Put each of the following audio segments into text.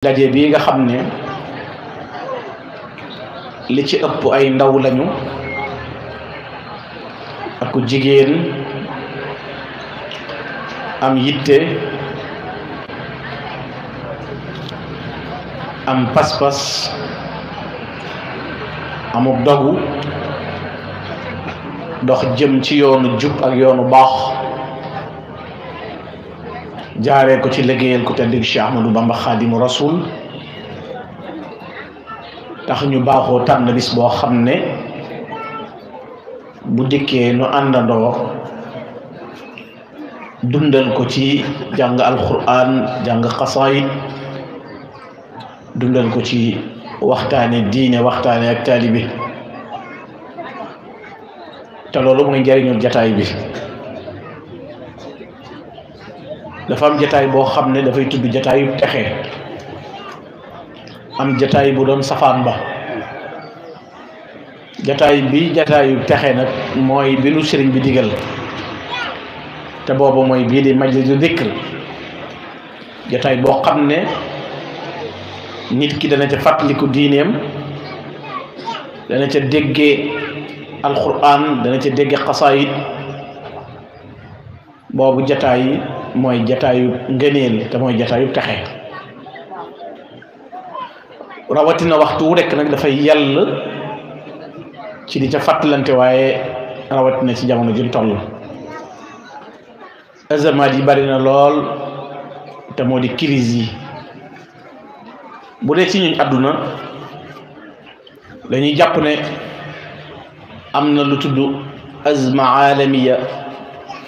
daje bii nga xam ne li ci ëpp ay ndaw lañu ak jigéen am yitte am pas-pas amuk dogu dox jëm ci yoonu jub ak yoonu baax jaaree ko ci liggéeyal ko te dig Cheikh Ahmadou Bamba Xaadimu Rasul tax ñu baaxoo tànn bis boo xam ne bu dikkee nu àndandoo dundal ko ci jàng alquran jàng xasaayid dundal ko ci waxtaane diine waxtaane ak taalibe te loolu mooy njariñu jataay bi dafa am jataay boo xam ne dafay tudd jataayu texe am jataay bu doon safaan ba jataay bi jataayu texe nag mooy bi nu sëriñ bi digal te boobu mooy bii di majlisu dikr jataay boo xam ne nit ki dana ca fàttaliku diineem dana ca déggee alquran dana ca déggee xasaayid boobu jataay mooy jataayu ngëneel te mooy jataayu texe rawatina waxtu wu rekk nag dafay yàlla ci di ca fàttalante waaye rawatina ci jamono juñ toll azamaat yi bari na lool te moo di crise yi bu dee ci ñuñ àdduna dañuy jàpp ne am na lu tudd azma alamiya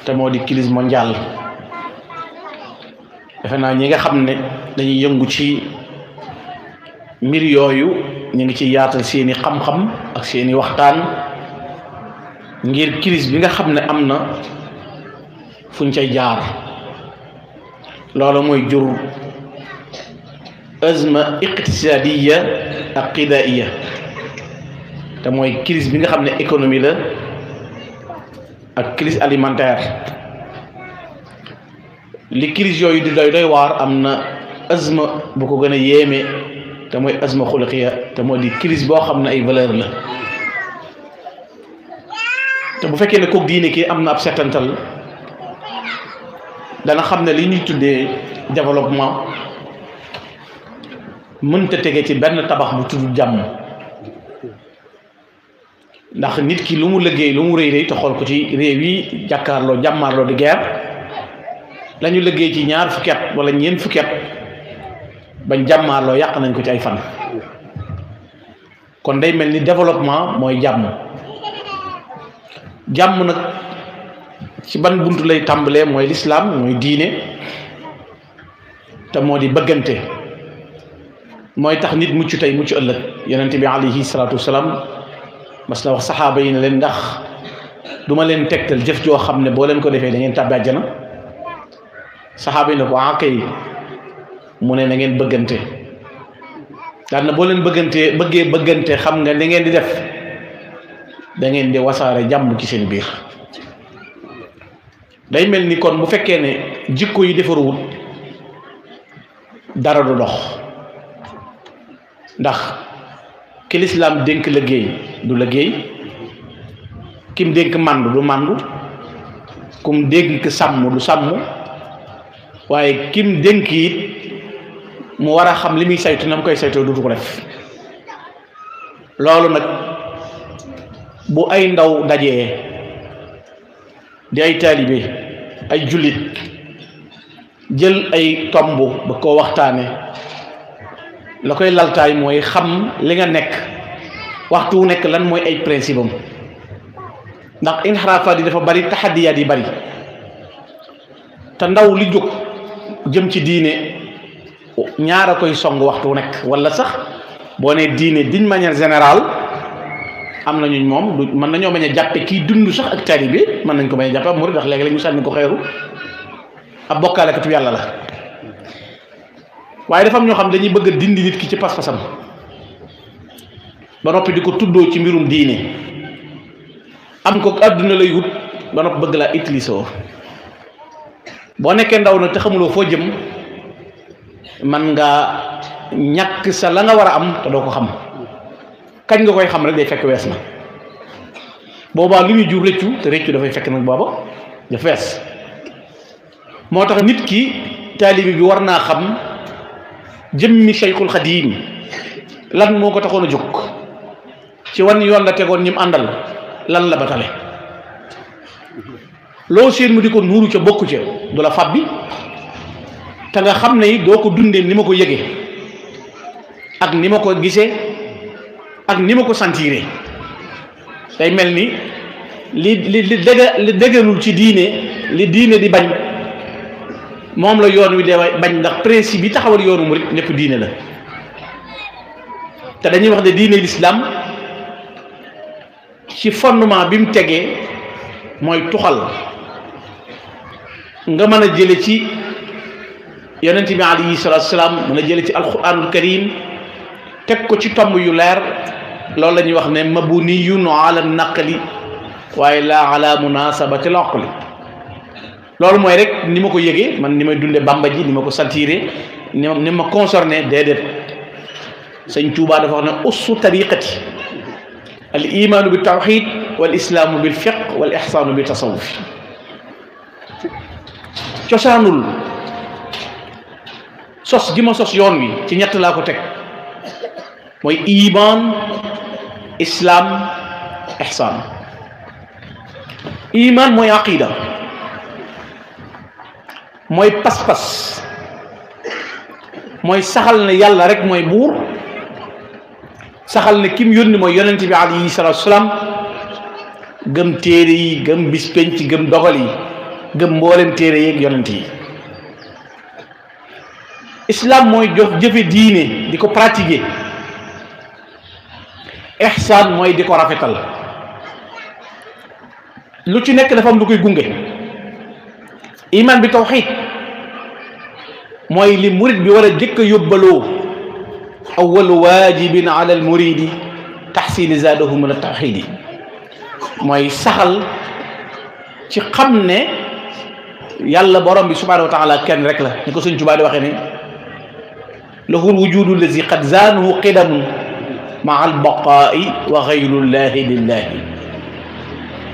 te moo di crise mondiale defe naa ñi nga xam ne dañuy yëngu ci mbir yooyu ñu ngi ci yaatal seeni xam-xam ak seeni waxtaan ngir crise bi nga xam ne am na fuñ cay jaar loolu mooy jur azma iqtisadiya ak qidaiya te mooy crise bi nga xam ne économie la ak crise alimentaire li crise yooyu di doy waar am na azma bu ko gën a yéeme te mooy azma xuluqiya te moo di crise boo xam ne ay valeur la te bu fekkee ne kook diine kii am na ab settantal dana xam ne li ñuy tuddee développement mënta tege ci benn tabax bu tudd jàmm ndax nit ki lu mu liggéey lu mu rëy rëy te xool ko ci réew yi jàkkaarloo jàmmaarloo di guerre lañu liggéey ci ñaar fukki at wala ñeent fukki at bañ jàmmaarloo yàq nañ ko ci ay fan kon day mel ni développement mooy jàmm jàmm nag ci ban buntu lay tàmbalee mooy lislaam mooy diine te moo di bëggante mooy tax nit mucc tey mucc ëllëg yonente bi alayhi salaatu wasalaam mas na wax saxaaba yi ne leen ndax duma leen tegtal jëf joo xam ne boo leen ko defee da ngeen tàbbi àjjana saxaaba yi ne ko kay mu ne na ngeen bëggante daan na boo leen bëggee bëggante xam nga li ngeen di def da ngeen di wasaare jàmm ci seen biir day mel ni kon bu fekkee ne jikko yi defaruwut dara du dox ndax ki lislaam dénk liggéey du liggéey kim dénk màndu du màndu kum dénk sàmm du sàmm waaye kim dénk it mu war a xam li muy saytu na mu koy saytoo dutu ko def loolu nag bu ay ndaw dajee di ay taalibe ay jullit jël ay tomb ba koo waxtaane la koy laltaay mooy xam li nga nekk waxtu wu nekk lan mooy ay principe am ndax inxiraafaat yi dafa bari taxadiyaat yi bari te ndaw li jóg jëm ci diine ñaar a koy song waxtu wu nekk wala sax boo nee diine d'une manière générale am na ñuñ moom du mën nañoo bañ a jàppe kii dund sax ak taalibe mën nañ ko bañ a jàppe ab murid ndax léegi la ñu sànni ko xeeru ab bokkaalekatu yàlla la waaye dafa am ñoo xam dañuy bëgg a dindi nit ki ci pas-pasam ba noppi di ko tuddoo ci mbirum diine am ko àdduna lay wut ba noppi bëgg laa utiliser boo nekkee ndaw nag te xamuloo foo jëm man ngaa ñàkk sa la nga war a am te doo ko xam kañ nga koy xam rek day fekk wees na boobaa li muy jur rëccu te rëccu dafay fekk nag booba dafa wees moo tax nit ki taalibi bi war naa xam jëmmi Cheikhul Xadim lan moo ko taxoon a jóg ci wan yoon la tegoon ñim àndal lan la ba tale loo seen mu di ko nuuru ca bokku ca du la fab bi te nga xam ne doo ko dundee ni ma ko yëgee ak ni ma ko gisee ak ni ma ko sentiré day mel ni li dëgganul ci diine li diine di bañ moom la yoon wi de bañ ndax principe yi taxawal yoonu murit lépp diine la te dañuy wax ne diine l'islam ci fondement bi mu tegee mooy tuxal nga mën a jële ci yonent bi alayhi salaatu salaam mën a jële ci alquranul karim teg ko ci tomb yu leer loolu la ñuy wax ne mabniyun ala naqli waaye la ala munasabati al aqli loolu mooy rek ni ma ko yëgee man ni may dunde Bàmba ji ni ma ko sentiré ni ma concerné déedéet sëñ Tuubaa dafa wax ne ussu tariqati al imaanu bi tawxid wal islaamu bil fiq wal ixsaanu bi tasawuf cosaanul sos gi ma sos yoon wi ci ñett laa ko teg mooy iman islam ixsaan iman mooy aqida mooy pas-pas mooy saxal ne yàlla rek mooy buur saxal ne kim yónni mooy yonent bi alayhi salaatu salaam gëm téere yi gëm bis penc gëm dogal yi gëm mboolem téere yeeg yonent yi islam mooy jox jëfe diine di ko pratiquer ihsaan mooy di ko rafetal lu ci nekk dafa am lu koy gunge iman bi tawxiid mooy li murid bi war a jëkk a yóbbaloo awalu waajibin ala al muridi taxsini zaadahu min at-tawxiidi mooy saxal ci xam ne yàlla borom bi subhaanahu wa taala kenn rek la ni ko Sëñ Tuubaa di waxee ne lahul wujudu allazi qad zaanuhu qidamun maa al baqaa'i wa gayrullahi lillahi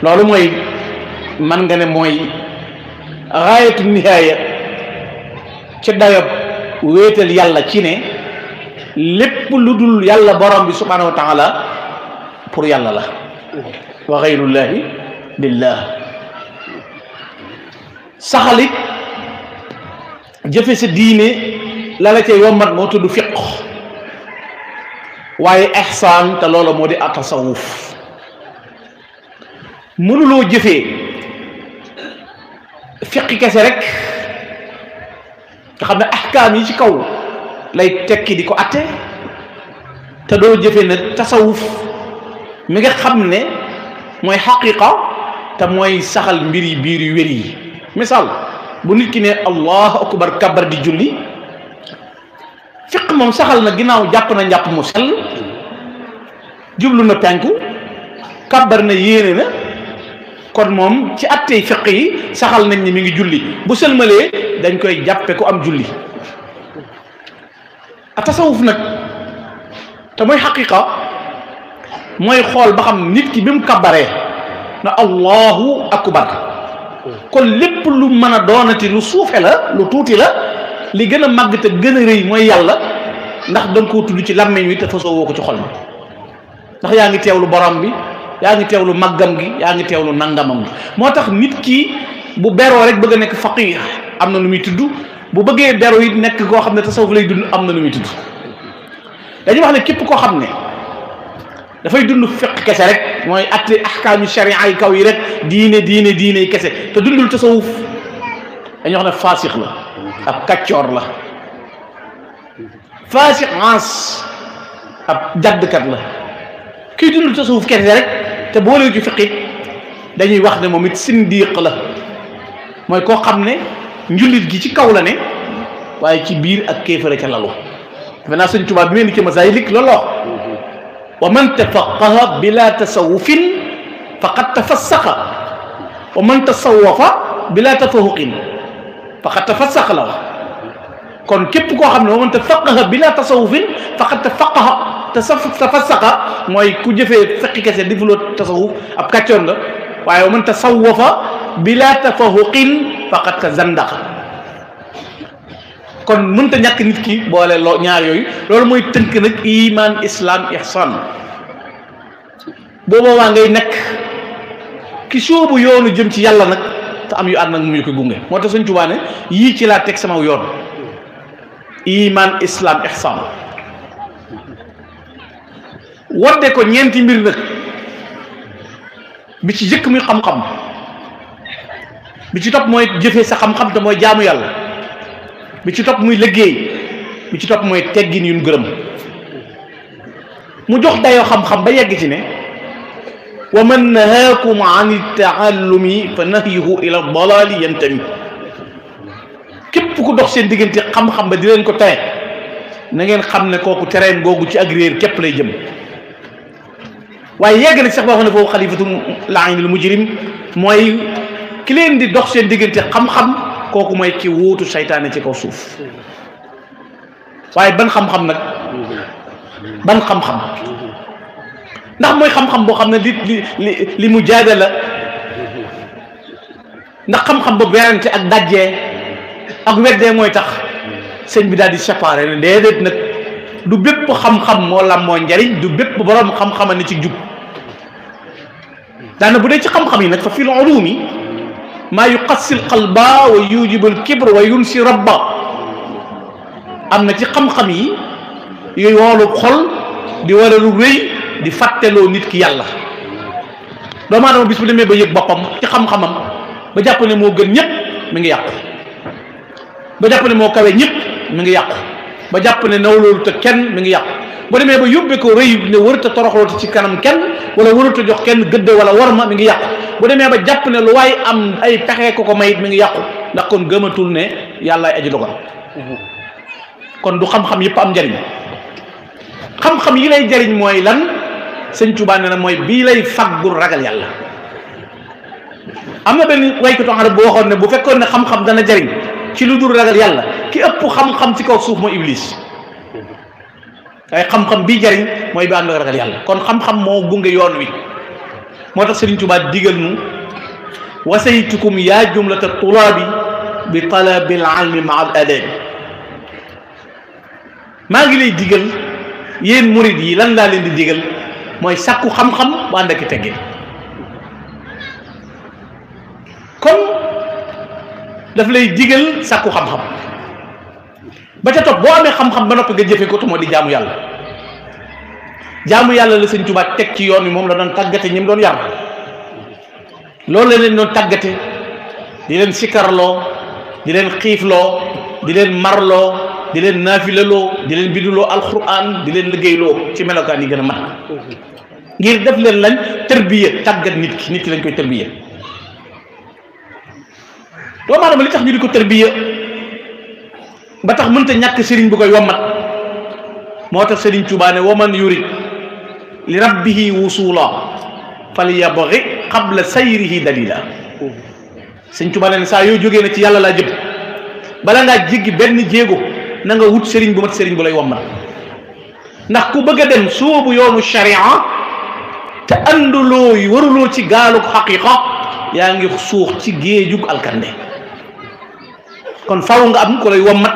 loolu mooy man nga ne mooy gaayatu nihaaya ci dayob wéetal yàlla ci ne lépp lu dul yàlla borom bi subhaanahu wa taala pour yàlla la wa gayrullahi lillah saxalit jëfe sa diine la la ca yombat moo tudd fiq waaye ihsaan te loola moo di atasawuf mënuloo jëfee fiqi kese rek nga xam ne ahkaam yi ci kaw lay tekki di ko atte te doo jëfee ne tasawuf mi nga xam ne mooy xaqiqa te mooy saxal mbir yi biir yu wér yi misaal bu nit ki ne allahu akbar kabar di julli fiq moom saxal na ginnaaw jàpp na njàpp mu sell jublu na penku kabar na yéene na kon moom ci attey fiq yi saxal nañ ni mi ngi julli bu sëlmalee dañ koy jàppe ku am julli a tasawuf nag te mooy xaqiqa mooy xool ba xam nit ki bi mu kabaree na allahu akbar kon lépp lu mën a doonati lu suufe la lu tuuti la li gën a màgg te gën a rëy mooy yàlla ndax danga koo tudd ci làmmiñ wi te fasoo woo ko ci xol bi ndax yaa ngi teewlu borom bi yaa ngi teewlu màggam gi yaa ngi teewlu nangamam gi moo tax nit ki bu beroo rek bëgg a nekk faqih am na lu muy tudd bu bëggee beroo it nekk koo xam ne tasawuf lay dund am na lu muy tudd dañuy wax ne képp koo xam ne dafay dund fiq kese rek mooy atte ahkaamu sharia yi kaw yi rek diine yi kese te dundul tasawuf dañuy wax ne faasix la ab kaccoor la faasix ans ab jaddkat la kii dundul tasawuf kese rek te boolewu ci fiqit dañuy wax ne moom it sindiq la mooy koo xam ne njullit gi ci kaw la ne waaye ci biir ak kéefare ca lalu defe naa Sëñ Tuubaa bi mel ni ci Masaalik loolu wax wa man tafaqaha bila tasawufin faqad tafassaqa wa man tasawafa bila tafahuqin faqad tafassaqa la wax kon képp koo xam ne wa man tafaqaha bila tasawufin faqad tafaqaha tafassaqa mooy ku jëfee fiqi kese defuloo tasawuf ab kàccoor nga waaye wa man tasawwafa bila tafahuqin faqad tazandaqa kon mënta ñàkk nit ki boole loo ñaar yooyu loolu mooy tënk nag iman islam ihsan boo boobaa ngay nekk ki sóobu yoonu jëm ci yàlla nag te am yu ànd nag mu ñu ko gunge moo tax Sëñ Tuubaa ne yii ci laa teg sama yoon iman islam ihsan wadde ko ñeenti mbir nag bi ci jëkk muy xam-xam bi ci topp mooy jëfee sa xam-xam te mooy jaamu yàlla bi ci topp muy liggéey bi ci topp mooy teggin yuñ gërëm mu jox dayoo xam-xam ba yegg ci ne wa man nahaakum an taallumi fa nahyuhu ila dalali yantami képp ku dox seen diggante xam-xam ba di leen ko tere na ngeen xam ne kooku tereen googu ci ak réer képp lay jëm waaye yegg na sax boo xam ne foofu xalifatu laanil mujrim mooy ki leen di dox seen diggante xam-xam kooku mooy ki wuutu saytaane ci kaw suuf waaye ban xam-xam nag ban xam-xam ndax mooy xam-xam boo xam ne li mu jaada la ndax xam-xam boobu werante ak dajjee ak weddee mooy tax sëñ bi daal di séparé ne déedéet nag du bépp xam-xam moo lam moo njariñ du bépp borom xam-xama ni ci jub daana bu dee ci xam-xam yi nag fa fil ulumi maa yuqassil qalba wa yujibul kibr wa yunsi rabba am na ci xam-xam yi yooyu woolu xol di waralu rëy di fàtteloo nit ki yàlla doomu aadama bis bu demee ba yëg boppam ci xam-xamam ba jàpp ne moo gën ñëpp mi ngi yàqu ba jàpp ne moo kawe ñëpp mi ngi yàqu ba jàpp ne nawloolu te kenn mi ngi yàqu ba demee ba yóbbee ko rëy ne warut a toroxlooti ci kanam kenn wala warut a jox kenn gëdd wala warma mi ngi yàqu bu demee ba jàpp ne lu waay am ay pexe ko mayit mi ngi yàqu ndax kon gëmatul ne yàlla ay aji dogal kon du xam-xam yëpp am njariñ xam-xam yi lay jariñ mooy lan Sëñ Tuubaa nee na mooy bii lay faggul ragal yàlla am na benn waykatu arab bu waxoon ne bu fekkoon ne xam-xam dana jariñ ci lu dul ragal yàlla ki ëpp xam-xam ci kaw suuf mooy iblis ay xam-xam bii jariñ mooy bi ànd ak ragal yàlla kon xam-xam moo gunge yoon wi moo tax Sëriñ Tuubaa digal nu wasaytukum yaa jumlata tulaabi bi talabil ilmi maa al adabi maa ngi lay digal yéen murid yi lan laa leen di digal mooy sàkku xam-xam bu ànd ak teggin kon daf lay digal sàkku xam-xam ba ca topp boo amee xam-xam ba noppi nga jëfe ko te moo di jaamu yàlla jaamu yàlla la Sëñ Tuubaa teg ci yoon wi moom la doon tàggate ñi mu doon yar loolu la leen doon tàggate di leen sikkarloo di leen xiifloo di leen marloo di leen naafilaloo di leen binduloo alquran di leen liggéeyloo ci melokaan yi gën a mat ngir def leen lañ tërbiya tàggat nit ki lañ koy tërbiya doomu aadama li tax ñu di ko tërbiya ba tax mënta ñàkk sëriñ bu koy wommat moo tax Sëriñ Tuubaa ne waman yurid li rabbihi wusula falyabghi qabla sayrihi dalila Sëriñ Tuubaa ne saa yoo jógee na ci yàlla laa jëm bala ngaa jéggi benn jéego na nga wut sëriñ bu mat sëriñ bu lay wommat ndax ku bëgg a dem soobu yoonu sharia te anduloo yi waruloo ci gaalug xaqiqa yaa ngi suux ci géejug alkande kon faw nga am ko lay wommat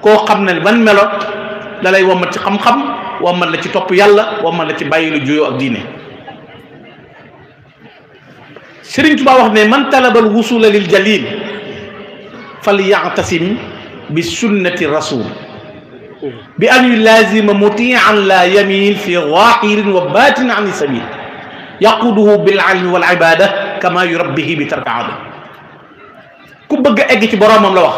koo xam ne ban melo da lay wommat ci xam-xam wommat la ci topp yàlla wommat la ci bàyyi lu juyoo ak diine Sëriñ Tuubaa wax ne man talabal wusula lil jalil fal ya'tasim bi sunnati rasul bi an yulazima mutian la yamil fi zahirin wa batin an sabil yaquduhu bil ilmi wal ibada kama yurabbihi bi tarki aada ku bëgg a egg ci boroomam la wax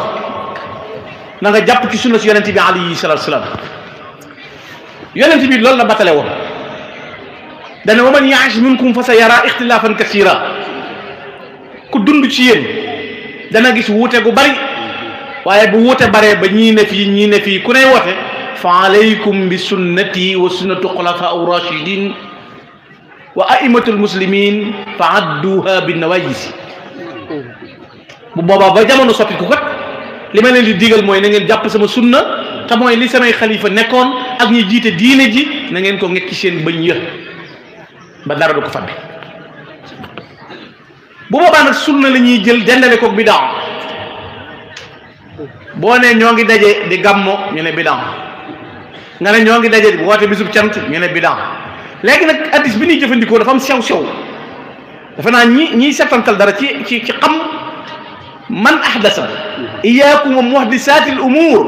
na nga jàpp ci sunna si yonente bi alayhi salatu salaam yonente bi loolu la batale woon dana wa man ya'ish minkum fa sa yara ixtilafan kasira ku dund ci yéen dana gis wuute gu bari waaye bu wuute baree ba ñii ne fii ñii ne fii ku ne woote fa alaykum bi sunnati wa sunnatu xulafa rachidin wa aimatul muslimin fa adduha bi nawajisi bu boobaa ba jamono soppiku kat li ma leen di digal mooy na ngeen jàpp sama sunna te mooy li samay xalifa nekkoon ak ñi jiite diine ji na ngeen ko ngekk ci seen bëñ ya ba dara du ko fàtte bu boobaa nag sunna la ñuy jël dendale koog bidaa boo ne ñoo ngi daje di gàmmo ñu ne bidaa nga ne ñoo ngi daje di woote bisub cant ñu ne bidaa léegi nag addis bi ñuy jëfandikoo dafa am sew-sew dafa naa ñiy settantal dara ci xam man ahdasa iyaakum wa muhdisaati al umur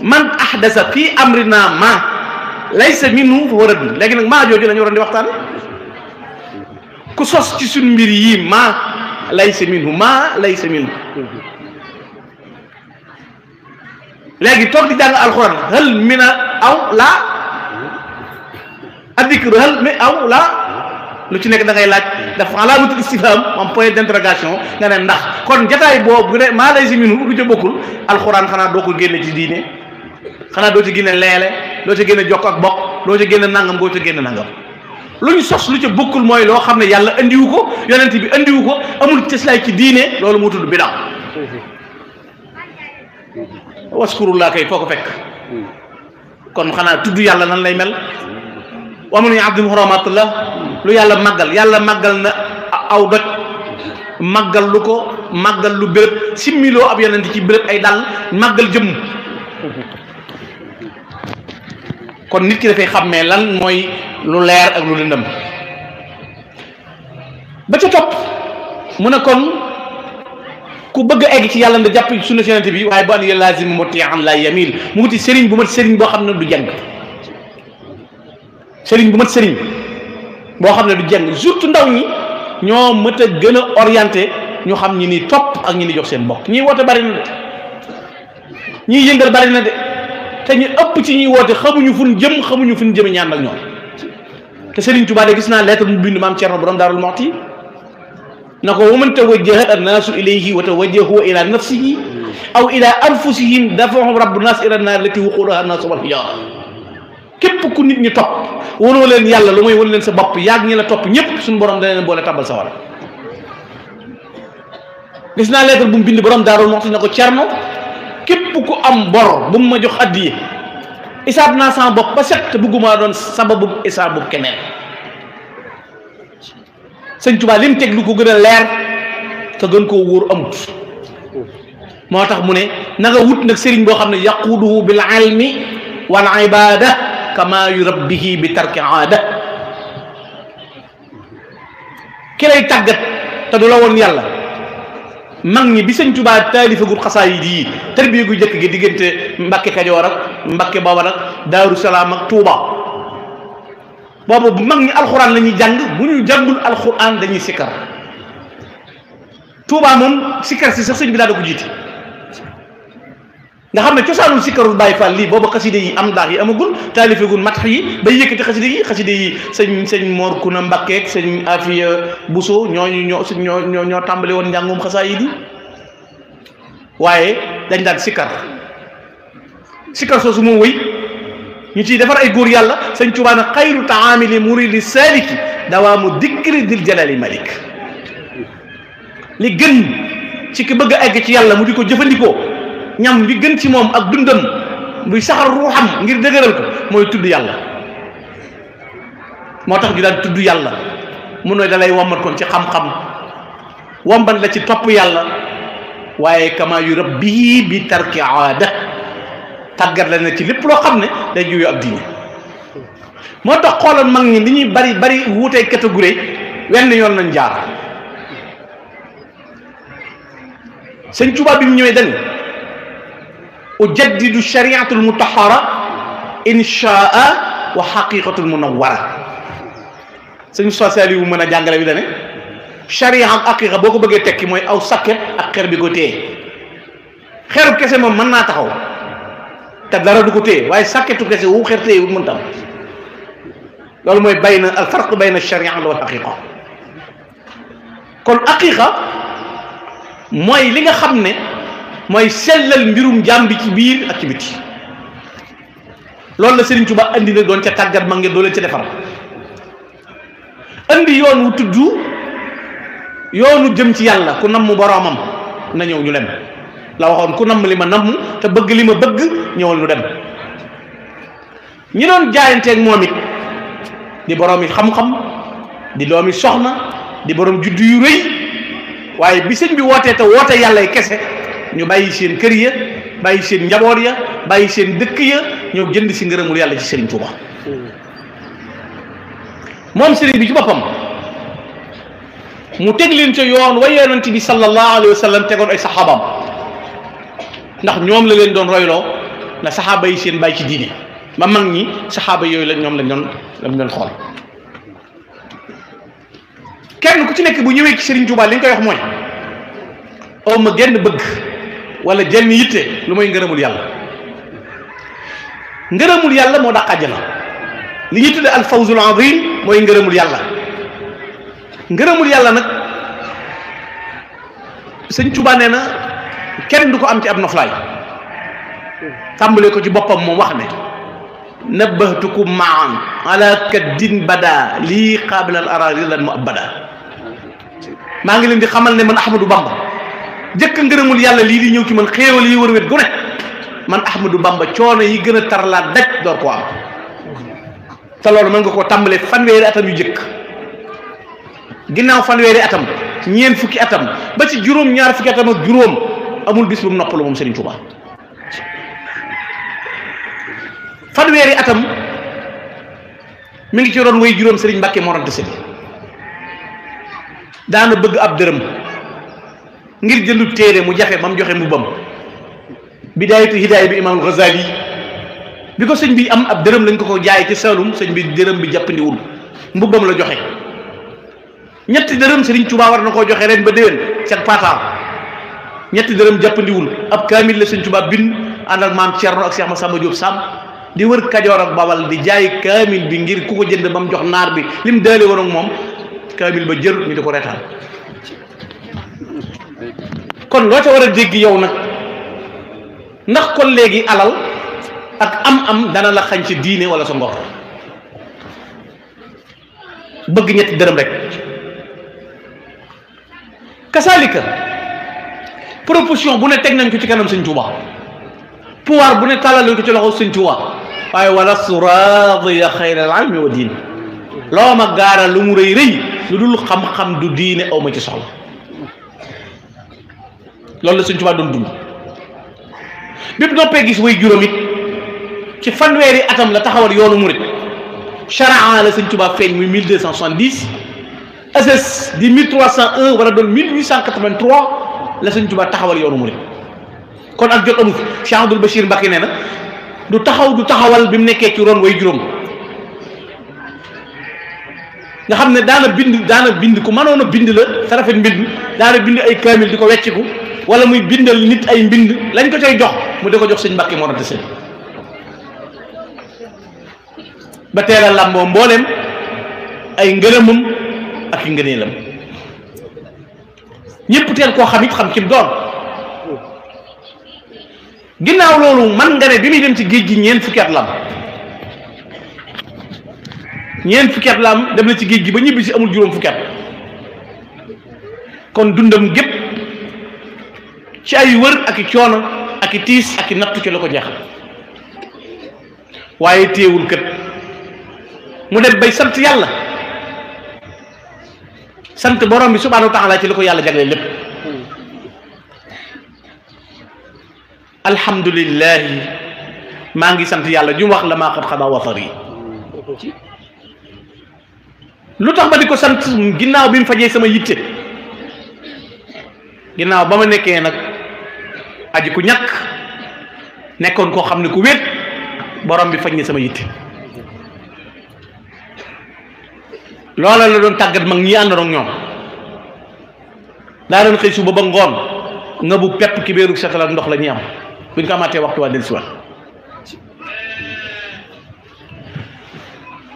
man ahdasa fi amrina ma laysa minhu fa huwa radd léegi nag maa jooju la ñu waroon di waxtaan ku sos ci suñ mbir yi ma laysa minhu léegi toog di jàng alxuraan hal mina aw la addikru hal mi aw la lu ci nekk da ngay laaj dafa alaamatul istifham am point d'interrogation nga ne ndax kon jataay boobu bu ne maa laysa minhu lu ca bokkul alxuraan xanaa doo ko génne ci diine xanaa doo ci génne leele doo ci génne jokk ak bokk doo ci génne nangam doo ci génne nangam lu ñu sos lu ca bokkul mooy loo xam ne yàlla andiwu ko yonent bi andiwu ko amul cëslaay ci diine loolu moo tudd bidaa waskurullah kay foo ko fekk kon xanaa tudd yàlla nan lay mel wa man yu'azzim hurumatillah lu yàlla màggal na aw doj màggal lu ko màggal lu béréb simmiloo ab yonent ci béréb ay dal màggal jëmm kon nit ki dafay xàmmee lan mooy lu leer ak lu lëndëm ba ca topp mu ne kon ku bëgg a egg ci yàlla nga jàpp sunna yonent bi waaye bu an ya lazim muti'an la yamil mu wuti sëriñ bu mat sëriñ boo xam ne du jàng sëriñ bu mat sëriñ boo xam ne du jàng surtout ndaw ñi ñoo mët a gën a orienté ñu xam ñi ni topp ak ñi ni jox seen bopp ñiy woote bari na de ñiy yëngal bari na de te ñu ëpp ci ñuy woote xamuñu fu ñu jëm ñaan ak ñoom te Serigne Touba de gis naa lettre mu bind maam Thierno borom Daarul Muxti na ko wa man tawajjaha annaasu ilayhi wa tawajjahu ila nafsihi aw ila anfusihim dafahum rabbu naas ila naar lati wuquduha annaasu wal hijaara képp ku nit ñi topp wanoo leen yàlla lu mooy wan leen sa bopp yaag ñi la topp ñëpp suñu borom da leen boole tabal sa war gis naa lettre bu mu bind borom Daarul Muxti na ko Thierno képp ku am bor bu mu ma jox addiye isaab naa sama bopp ba set te bëgguma doon sababu isaab bu keneen sëñ Tuubaa lim teg lu ko gën a leer te gën koo wóor amut moo tax mu ne na nga wut nag sëriñ boo xam ne yaquduhu bil ilmi wal ibada kama yurabbihi bi tarki aada ki lay tàggat te du la woon yàlla mag ñi bi sëñ Tuubaa taalifagul xasaayid yi tarbiya gu jëkk gi diggante Mbàkke Kajoor ak Mbàkke Bawol ak Daaru Salaam ak Tuuba boobu bu mag ñi alxuraan la ñuy jàng bu ñu jàngul alxuraan dañuy sikkar Tuuba moom sikkar si sax sëñ bi daal da ko jiite nga xam ne cosaanul sikkarul Baay Faal lii boobu xaside yi am daax yi amagul taalifagul matx yi bay yëkkati xaside yi sëñ Mor Kuna Mbàkke ak sëñ Afiya Buso ñoo tàmbali woon njàngum xasaayid yi waaye dañ daan sikkar soosu moom wëy ñu ciy defar ay góor yàlla sëñ Tuubaa na xayru taamili muridi saliki dawaamu dikri dil jalali malik li gën ci ki bëgg a egg ci yàlla mu di ko jëfandikoo ñam bi gën ci moom ak dundam buy saxal ruuxam ngir dëgëral ko mooy tudd yàlla moo tax ñu daan tudd yàlla mun na da lay wommat kon ci xam-xam wombat la ci topp yàlla waaye kama yu rabbi bi tarki aada tàggat la ne ci lépp loo xam ne day juyoo ak diine moo tax xoolal mag ñi li ñuy bari wuutee catégorie wenn yoon nañ jaar sëñ Tuubaa bi mu ñëwee dañ ujaddidu shariatul mutahara inshaa wa xaqiqatul munawwara sëñ sociali wu mën a jàngale bi dane sharia ak haqiqa boo ko bëggee tekki mooy aw sakket ak xer bi ko téye xeru kese moom mën naa taxaw te dara du ko téye waaye sakketu kese wu xer téye wut mën tam loolu mooy bayna al farq bayna sharia wal haqiqa kon haqiqa mooy li nga xam ne mooy sellal mbirum jaam bi ci biir ak ci biti loolu la Serigne Touba andi na doon ca tàggat ma ngeen doo leen ca defar andi yoon wu tudd yoonu jëm ci yàlla ku nam mu boroomam na ñëw ñu lem la waxoon ku namm li ma namm te bëgg li ma bëgg ñëwal nu dem ñi doon jaayanteeg moom it di borom yi xam-xam di doomi soxna di borom juddu yu rëy waaye bi sëñ bi wootee te woote yàlla kese ñu bàyyi seen kër ya bàyyi seen njaboot ya bàyyi seen dëkk ya ñëw jënd si ngërëmul yàlla ci Serigne Touba moom Serigne bi ci boppam mu teg leen ca yoon wa yonent bi sallallahu alayhi wa sallam tegoon ay saxaabam ndax ñoom la leen doon royloo na saxaaba yi seen bàyyi ci diine ma mag ñi saxaaba yooyu la ñoom lañ doon xool kenn ku ci nekk bu ñëwee ci Serigne Touba li nga koy wax mooy aw ma genn bëgg wala jenn yitte lu mooy ngërëmul yàlla ngërëmul yàlla moo dàq àjjana li ñuy tudde al fawzul azim mooy ngërëmul yàlla ngërëmul yàlla nag sëñ Touba nee na kenn du ko am ci ab noflaay tàmbalee ko ci boppam moom wax ne nabbahtukum maan ala kaddin bada lii qaabila al arari lan mu abada maa ngi leen di xamal ne man Ahmadou Bamba jëkk ngërëmul yàlla lii di ñëw ci man xéewal yi wër wet gu ne man Ahmadou Bamba coono yi gën a taralaat daj door ko am te loolu mën nga koo tàmbalee fanweeri atam yu jëkk ginnaaw fanweeri atam ñeent fukki atam ba ci juróom ñaar fukki atam ak juróom amul bis bu mu noppalu moom Serigne Touba fanweeri atam mi ngi ci roon way juróom Serigne Mbacke Mor Anta Sali daana bëgg ab dërëm ngir jëndu téere mu jafe ba mu joxe mu bam bidaayatu hidaaya bi Imaam Ghazali bi ko sëñ bi am ab dërëm lañ ko jaay ci Saalum sëñ bi dërëm bi jàppandiwul mbubbam la joxe ñetti dërëm Serigne Touba war na koo joxe ren ba déwén seen paataam ñetti dërëm jàppandiwul ab kaamil la sëñ Touba bind ànd ak maam Thierno ak Cheikh Massamba Diop Sam di wër Kajoor ak Bawal di jaay kaamil bi ngir ku ko jënd ba mu jox naar bi lim daale woon ak moom kaamil ba jër ñu di ko reetaan kon loo ca war a dégg yow nag ndax kon léegi alal ak am dana la xañ ci diine wala sa ngor bëgg ñetti dërëm rek kasaalika proposition bu ne teg nañ ko ci kanam sëñ Touba pouvoir bu ne tàllal nañ ko ci loxo sëñ Touba waaye wala suraadiya xayral almi wa diin loo ma gaara lu mu rëy rëy lu dul xam-xam du diine aw ma ci soxla loolu la sëñ Touba doon dund bépp noppee gis way juróom it ci fanweeri atam la taxawal yoonu murit charaa la sëñ Touba feeñ muy 1270 SS di 1301 war a doon 1883 la sëñ Touba taxawal yoonu murit kon ak jot amu fi Cheikh Abdoul Bachir Mbacké nee na du taxawal bi mu nekkee ci ron way juróom nga xam ne daana bind ku mënoon a bind la sa rafet mbind daana bind ay kaamil di ko wecciku wala muy bindal nit ay mbind lañ ko cay jox mu di ko jox sëñ Mbàkke Mor Anta Sali ba teel a làmboo mbooleem ay ngërëmam ak i ngëneelam ñëpp teel koo xam it xam kim doon ginnaaw loolu man nga ne bi muy dem ci géej gi ñeent fukki at la am dem na ci géej gi ba ñibbi si amul juróom fukki at kon dundam gépp ci ay wër ak i coono ak i tiis ak i nattu ci la ko jeexal waaye téewul kët mu dem bay sant yàlla sant borom bi subhaanahu wa taala ci la ko yàlla jagleel lépp alhamdulillahi maa ngi sant yàlla ju wax la maa xat xadaa watari lu tax ba di ko sant ginnaaw bi mu fajee sama yitte ginnaaw ba ma nekkee nag aji ku ñàkk nekkoon koo xam ne ku wéet borom bi faj ne sama yitte loola la doon tàggat mag ñi àndoon ak ñoom daa doon xëy suba ba ngoon nga bu pepp ki béeru setal ak ndox la ñuy am buñ ko amaatee waxtu waa del si waat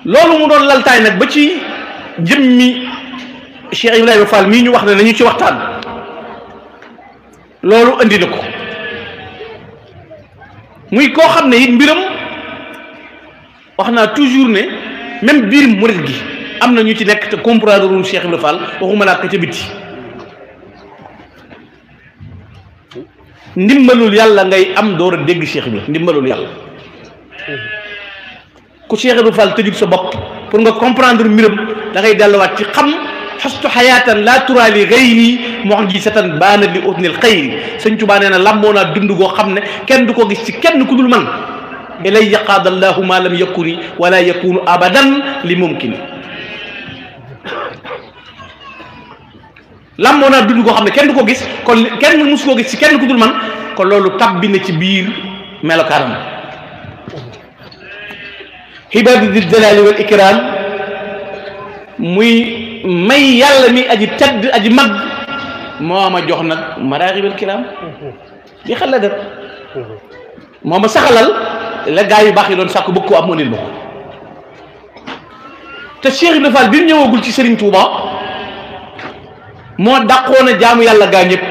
loolu mu doon laltaay nag ba ci jëmmi Cheikh Ibrahima Fall mii ñu wax ne nañu ci waxtaan loolu andi na ko muy koo xam ne it mbiram wax naa toujours ne même biir murit gi am na ñu ci nekk te comprendre wuñ Cheikh Ibrahima Fall waxuma laa ko ca bitti ndimbalul yàlla ngay am door a dégg Cheikh Ibra ndimbalul yàlla ku Cheikh Ibra Fall tëjul sa bopp pour nga comprendre mbiram da ngay delluwaat ci xam xastu xayaatan laa turaali gayri mu'jizatan baana li udnil xayri sëñ Tuubaa nee na lamboo naa dund goo xam ne kenn du ko gis ci kenn ku dul man ilay yaqaada allahu ma lam yakuni wala yakunu abadan li mumkini lamboo naa dund goo xam ne kenn du ko gis kon kenn mus koo gis ci kenn ku dul man kon loolu tabbi na ci biir melokaanam xibaadu di dalaali wal ikram muy may yàlla mi aji tedd aji mag moo ma jox nag maraaxibal kiram di xel la def moo ma saxalal la gaa yu baax yi doon sàkku bëgg ko am mënil ma ko te Cheikh Ibra Fall bi mu ñëwagul ci Serigne Touba moo dàqoon a jaamu yàlla gaa ñëpp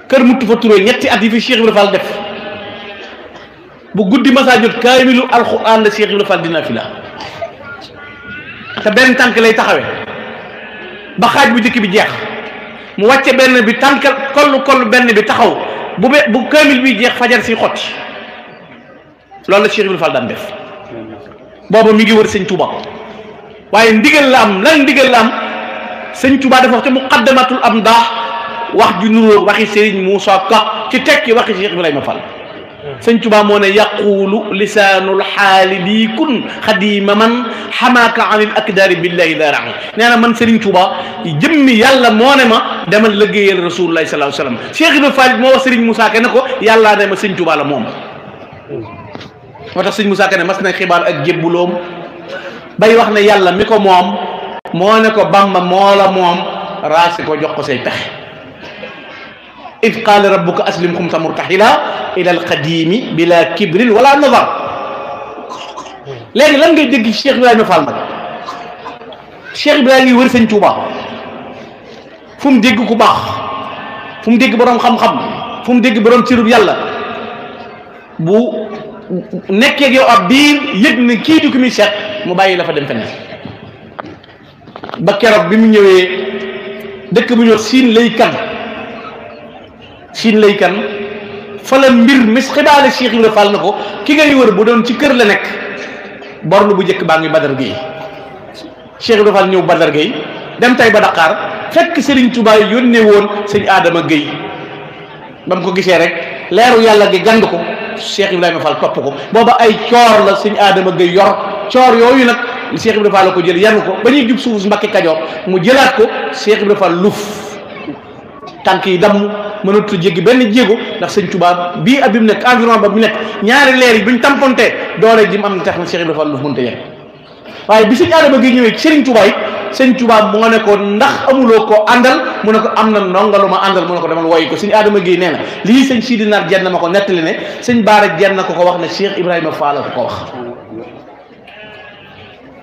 kër mutu fa turé ñetti at yi fi Cheikh Ibra Fall def bu guddi masaa jot kaamilu alxuraan la Cheikh Ibra Fall dina fi la te benn tànk lay taxawee ba xaaj bu njëkk bi jeex mu wàcce benn bi tànkal koll benn bi taxaw bu kaamil bi jeex fajar si xotti loolu la Cheikh Ibra Fall daan def booba mi ngi wër sëñ Touba waaye ndigal la am lan ndigal la am sëñ Touba dafa wax te muqaddamatul am daax wax ju nuróo waxi Serigne Moussa Ka ci tekki waxi Cheikh Ibrahima Fall sëñ Touba moo ne yaqulu lisaanul xaali lii kun xadima man xamaaka anil akdaari billahi daarahi nee na man Serigne Touba jëmmi yàlla moo ne ma demal liggéeyal rasulullahi sallallahu alayhi wa sallam Cheikh Ibrahima Fall moo wax Serigne Moussa Ka ne ko yàllaa ne ma sëñ Touba la moom moo tax sëñ Moussa Ka ne mas na xibaar ak jébbuloom bay wax ne yàlla mi ko moom moo ne ko Bamba moo la moom raasi ko jox ko say pexe id qaala rabbuka aslim xumsa murtaxila ila alqadimi bila kibrin wala nazar léegi lan ngay dégg ci Cheikh Ibrahima Fall nag Cheikh Ibrahima ngi wër sëñ Touba fu mu dégg ku baax fu mu dégg boroom xam-xam fu mu dégg boroom cirub yàlla bu nekkee yow ab biir yëg ne kii di ko muy seet mu bàyyi la fa dem feneen ba keroog bi mu ñëwee dëkk bu ñëw siin lay kan fa la mbir mis xibaale Cheikh Ibrahima Fall na ko ki ngay wër bu doon ci kër la nekk borlu bu njëkk baa ngi Badar Gueye Cheikh Ibrahima Fall ñëw Badar Gueye dem tay ba Dakar fekk Serigne Touba yónnee woon sëñ Adama Gueye ba mu ko gisee rek leeru yàlla gi gand ko Cheikh Ibrahima Fall topp ko booba ay coor la sëñ Adama Gueye yor coor yooyu nag Cheikh Ibrahima Fall la ko jël yanu ko ba ñuy jub suufu Mbàkke Kajoor mu jëlaat ko Cheikh Ibrahima Fall luf tànk yi damm mënatu jéggi benn jéego ndax sëñ Touba bii ab bi mu nekk environ ba mu nekk ñaari leer yi buñ tampontee doole ji mu am na tax na Cheikh Ibrahima Fall luf mënta yegg waaye bi sëñ Adama Gueye ñëwee Serigne Touba it sëñ Touba moo ne ko ndax amuloo ko àndal mu ne ko am na ndongalu ma àndal mu ne ko demal woyi ko sëñ Adama Gueye nee na lii sëñ Sidi Naar jenn ma ko nettali ne sëñ Baara jenn ko wax ne Cheikh Ibrahima Fall ko wax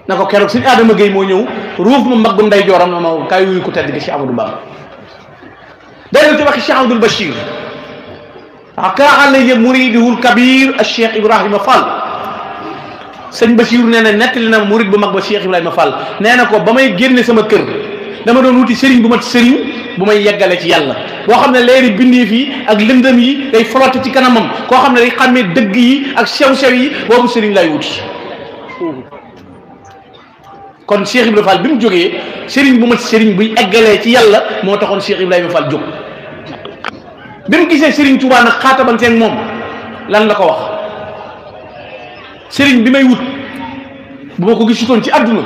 na ko keroog sëñ Adama Gueye moo ñëw ruuf ma mbaggu nday jooram na ma kaay wuyu ko tedd gi Cheikh Amadou Bamba day ci waxi Cheikh Abdoul Bachir aka alayya muridihul kabir al Cheikh Ibrahima Fall sëñ Bachir nee na nettali na murid bu mag ba Cheikh Ibrahima Fall nee na ko ba may génne sama kër dama doon wuti sëriñ bu mat sëriñ bu may yeggale ci yàlla boo xam ne leeri bindee fii ak lëndëm yi day flotte ci kanamam koo xam ne day xàmmee dëgg yi ak sew-sew yi boobu sëriñ lay wuti kon Cheikh Ibrahima Fall bi mu jógee sëriñ bu mat sëriñ buy eggalee ci yàlla moo taxoon Cheikh Ibrahima Fall jóg bi mu gisee sëriñ Touba nag xaatabanteeg moom lan la ko wax sëriñ bi may wut bu ma ko gisutoon ci adduna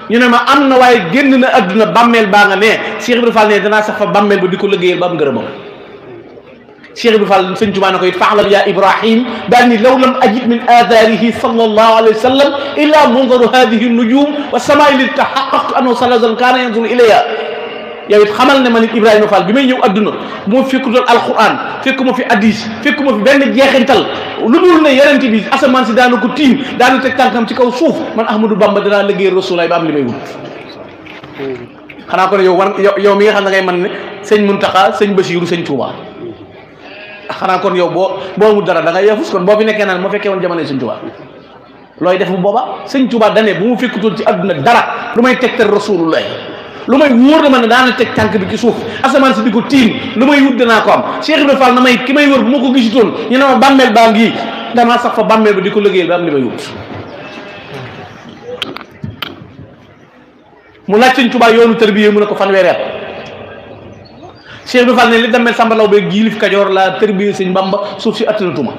ñu ne ma am na waaye génn na adduna bàmmeel baa nga ne Cheikh Ibrahima Fall ne danaa sax fa bàmmeel ba di ko liggéeyal ba am ngërëmam Cheikh Ibrahima Fall sëñ Touba na ko it faalam ya Ibrahim daal ni law lam ajid min atharihi sallallahu alayhi wa sallam illa mundaru hadihi nujum wa samaa'i li tahaqqaqtu annahu sallallahu kaana yanzuru ilayya yow it xamal ne ma nit Ibrahima Fall bi may ñëw adduna bu ma fekkutoon alquran fekkuma fi hadis fekkuma fi benn jeexintal lu dul ne yonent bi asamaan si daana ko tiim daana teg tànkam ci kaw suuf man Ahmadou Bamba danaa liggéey Rasulaay ba am li may wut xanaa ko ne yow mi nga xam ne ngay man ne sëñ Muntaxa sëñ Basiiru sëñ Touba xanaa kon yow boo mu dara da ngay yafus kon boo fi nekkee naan moo fekkee woon jamono sëñ Touba looy def bu booba sëñ Touba dane bu mu fekkutoon ci adduna dara lu may tegtal Rasulullah lu may wóor na ma ne daana teg tànk bi ci suuf asamaan si di ko tiim lu may wut danaa ko am Cheikh Ibrahima Fall na may ki may wër bu ma ko gisutoon ñu ne ma bàmmeel baa ngi danaa sax fa bàmmeel ba di ko liggéeyal ba am li may wut. mu laaj sëñ Tuubaa yoonu tërbiye mu ne ko fanweeri at Cheikh Ibrahima Fall ne li demee Samba Law beeg Jilif Kajoor laa tërbiye sëñ Bamba suuf si attanatuma